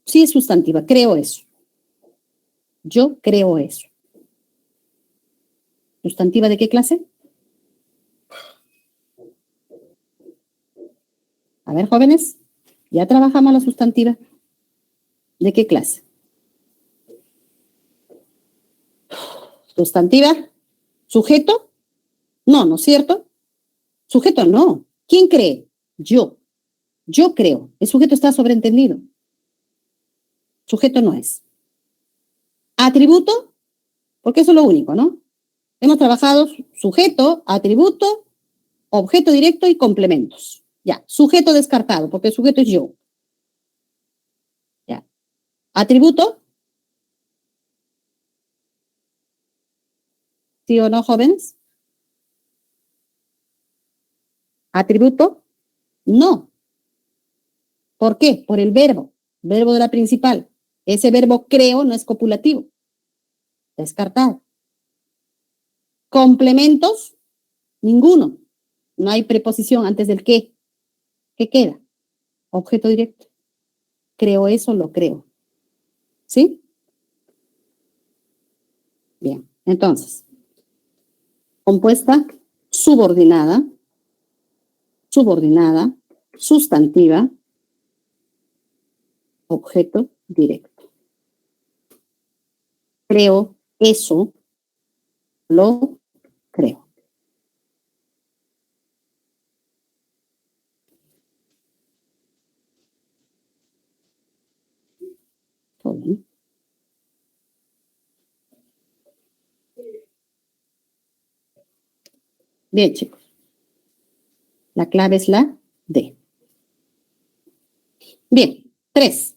Sí es sustantiva, creo eso. Yo creo eso. ¿Sustantiva de qué clase? A ver, jóvenes, ya trabajamos la sustantiva. ¿De qué clase? Sustantiva. ¿Sujeto? No, ¿no es cierto? Sujeto no. ¿Quién cree? Yo. Yo creo. El sujeto está sobreentendido. Sujeto no es. Atributo, porque eso es lo único, ¿no? Hemos trabajado sujeto, atributo, objeto directo y complementos. Ya, sujeto descartado, porque el sujeto es yo. Ya. Atributo. ¿Sí o no, jóvenes? Atributo. No. ¿Por qué? Por el verbo de la principal. Ese verbo creo no es copulativo. Descartado. Complementos, ninguno. No hay preposición antes del qué. ¿Qué queda? Objeto directo. Creo eso, lo creo. ¿Sí? Bien, entonces, compuesta subordinada, sustantiva, objeto directo. Creo eso, lo creo. Todo bien. Bien, chicos. La clave es la D. Bien, 3.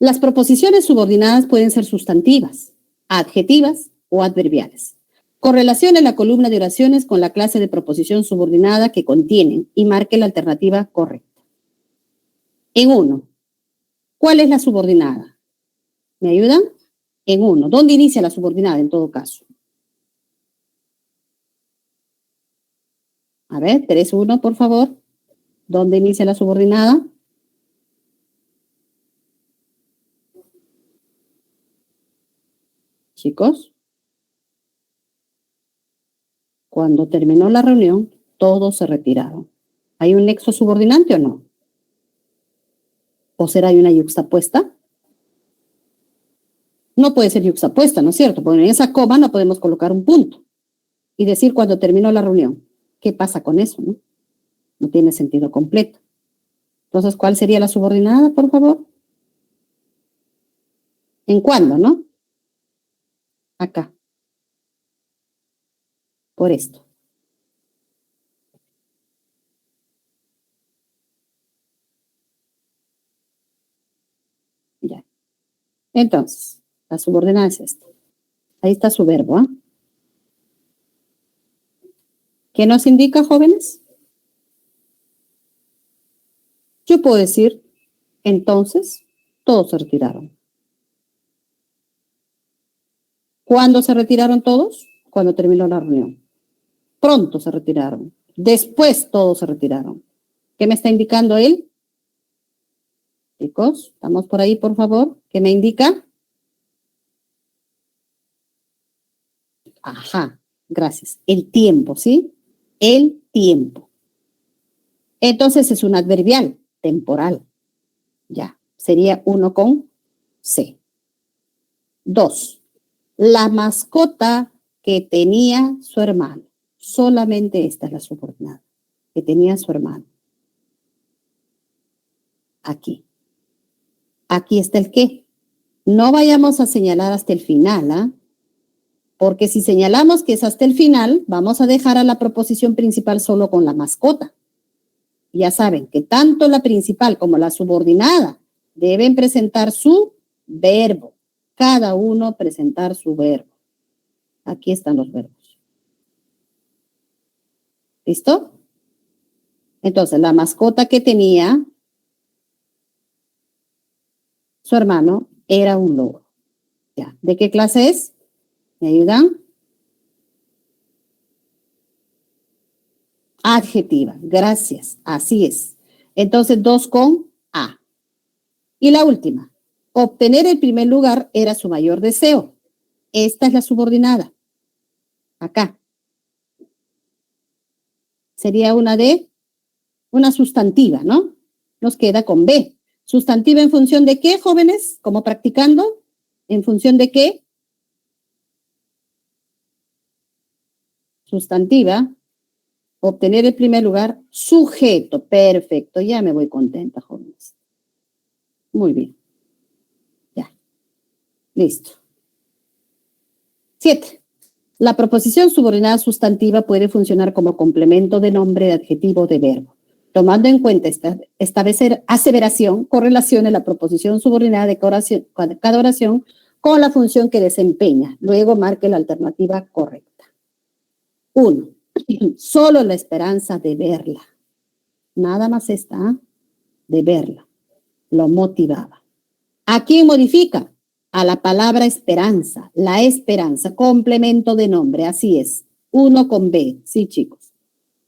Las proposiciones subordinadas pueden ser sustantivas, adjetivas o adverbiales. Correlacione la columna de oraciones con la clase de proposición subordinada que contienen y marque la alternativa correcta. En 1, ¿cuál es la subordinada? ¿Me ayudan? En 1, ¿dónde inicia la subordinada en todo caso? A ver, 3-1, por favor. ¿Dónde inicia la subordinada? Chicos, cuando terminó la reunión, todos se retiraron. ¿Hay un nexo subordinante o no? ¿O será una yuxtapuesta? No puede ser yuxtapuesta, ¿no es cierto? Porque en esa coma no podemos colocar un punto y decir cuando terminó la reunión. ¿Qué pasa con eso, no? No tiene sentido completo. Entonces, ¿cuál sería la subordinada, por favor? ¿En cuándo, no? Acá. Por esto. Ya. Entonces, la subordinada es esta. Ahí está su verbo, ¿ah? ¿Qué nos indica, jóvenes? Yo puedo decir, entonces, todos se retiraron. ¿Cuándo se retiraron todos? Cuando terminó la reunión. Pronto se retiraron. Después todos se retiraron. ¿Qué me está indicando él? Chicos, ¿estamos por ahí, por favor? ¿Qué me indica? Ajá, gracias. El tiempo, ¿sí? El tiempo. Entonces es un adverbial temporal. Ya, sería 1 con C. 2. La mascota que tenía su hermano. Solamente esta es la subordinada. que tenía su hermano. Aquí. Aquí está el qué. No vayamos a señalar hasta el final, ¿ah? Porque si señalamos que es hasta el final, vamos a dejar a la proposición principal solo con la mascota. Ya saben que tanto la principal como la subordinada deben presentar su verbo. Cada uno presentar su verbo. Aquí están los verbos. ¿Listo? Entonces, la mascota que tenía su hermano era un loro. Ya. ¿De qué clase es? ¿Me ayudan? Adjetiva. Gracias. Así es. Entonces, 2 con A. Y la última. Obtener el primer lugar era su mayor deseo. Esta es la subordinada. Acá. Sería una sustantiva, ¿no? Nos queda con B. ¿Sustantiva en función de qué, jóvenes? ¿Como practicando? ¿En función de qué? Sustantiva. Obtener el primer lugar. Sujeto. Perfecto. Ya me voy contenta, jóvenes. Muy bien. Ya. Listo. 7. La proposición subordinada sustantiva puede funcionar como complemento de nombre, de adjetivo, de verbo. Tomando en cuenta esta aseveración, correlacione la proposición subordinada de cada oración con la función que desempeña. Luego marque la alternativa correcta. 1. Solo la esperanza de verla. Nada más está de verla. Lo motivaba. ¿A quién modifica? A la palabra esperanza. La esperanza, complemento de nombre, así es. 1 con B, sí, chicos.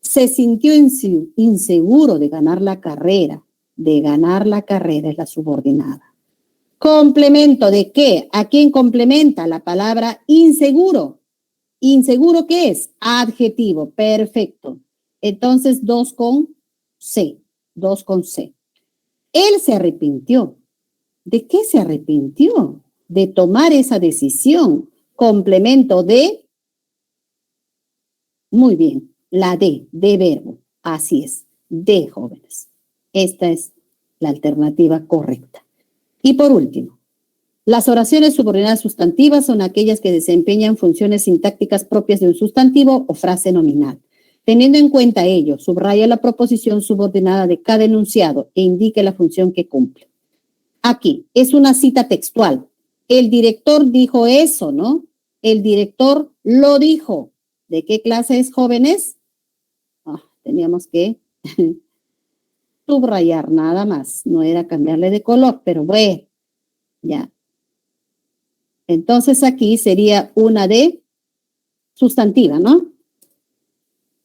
Se sintió inseguro de ganar la carrera. De ganar la carrera es la subordinada. ¿Complemento de qué? ¿A quién complementa? La palabra inseguro. ¿Inseguro qué es? Adjetivo, perfecto. Entonces, 2 con C. 2 con C. Él se arrepintió. ¿De qué se arrepintió? De tomar esa decisión. Complemento de, muy bien, la de verbo. Así es, de jóvenes. Esta es la alternativa correcta. Y por último, las oraciones subordinadas sustantivas son aquellas que desempeñan funciones sintácticas propias de un sustantivo o frase nominal. Teniendo en cuenta ello, subraya la proposición subordinada de cada enunciado e indique la función que cumple. Aquí es una cita textual. El director dijo eso, ¿no? El director lo dijo. ¿De qué clase es, jóvenes? Teníamos que subrayar nada más. No era cambiarle de color, pero bueno, ya. Entonces aquí sería una de sustantiva, ¿no?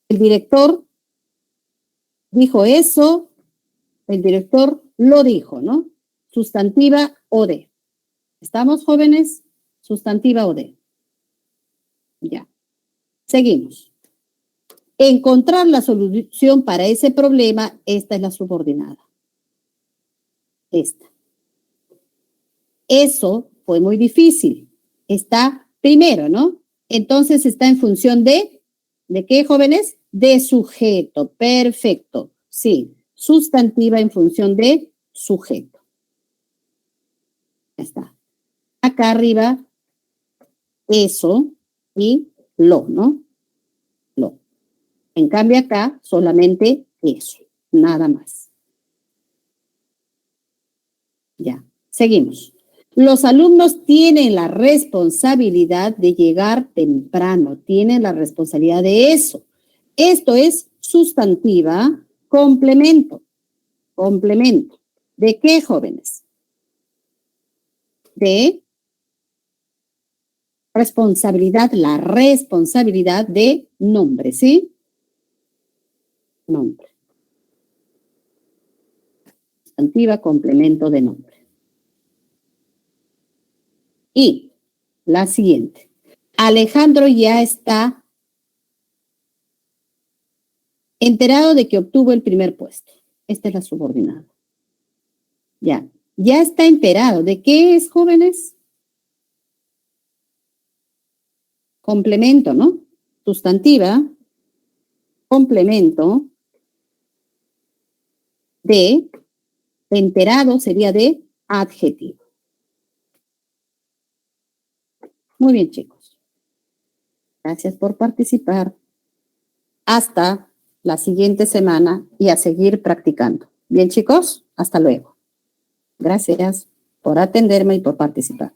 El director dijo eso, el director lo dijo, ¿no? Sustantiva o de. ¿Estamos, jóvenes? Sustantiva o de. Ya. Seguimos. Encontrar la solución para ese problema, esta es la subordinada. Esta. Eso fue muy difícil. Está primero, ¿no? Entonces está en función ¿de qué, jóvenes? De sujeto. Perfecto. Sí. Sustantiva en función de sujeto. Ya está. Acá arriba, eso y lo, ¿no? Lo. En cambio acá, solamente eso. Nada más. Ya. Seguimos. Los alumnos tienen la responsabilidad de llegar temprano. Tienen la responsabilidad de eso. Esto es sustantiva, complemento. Complemento. ¿De qué, jóvenes? De responsabilidad, la responsabilidad de nombre, ¿sí? Nombre. Sustantiva, complemento de nombre. Y la siguiente. Alejandro ya está enterado de que obtuvo el primer puesto. Esta es la subordinada. Ya está enterado. ¿De qué es, jóvenes? Complemento, ¿no? Sustantiva, complemento de enterado sería de adjetivo. Muy bien, chicos. Gracias por participar. Hasta la siguiente semana y a seguir practicando. Bien, chicos, hasta luego. Gracias por atenderme y por participar.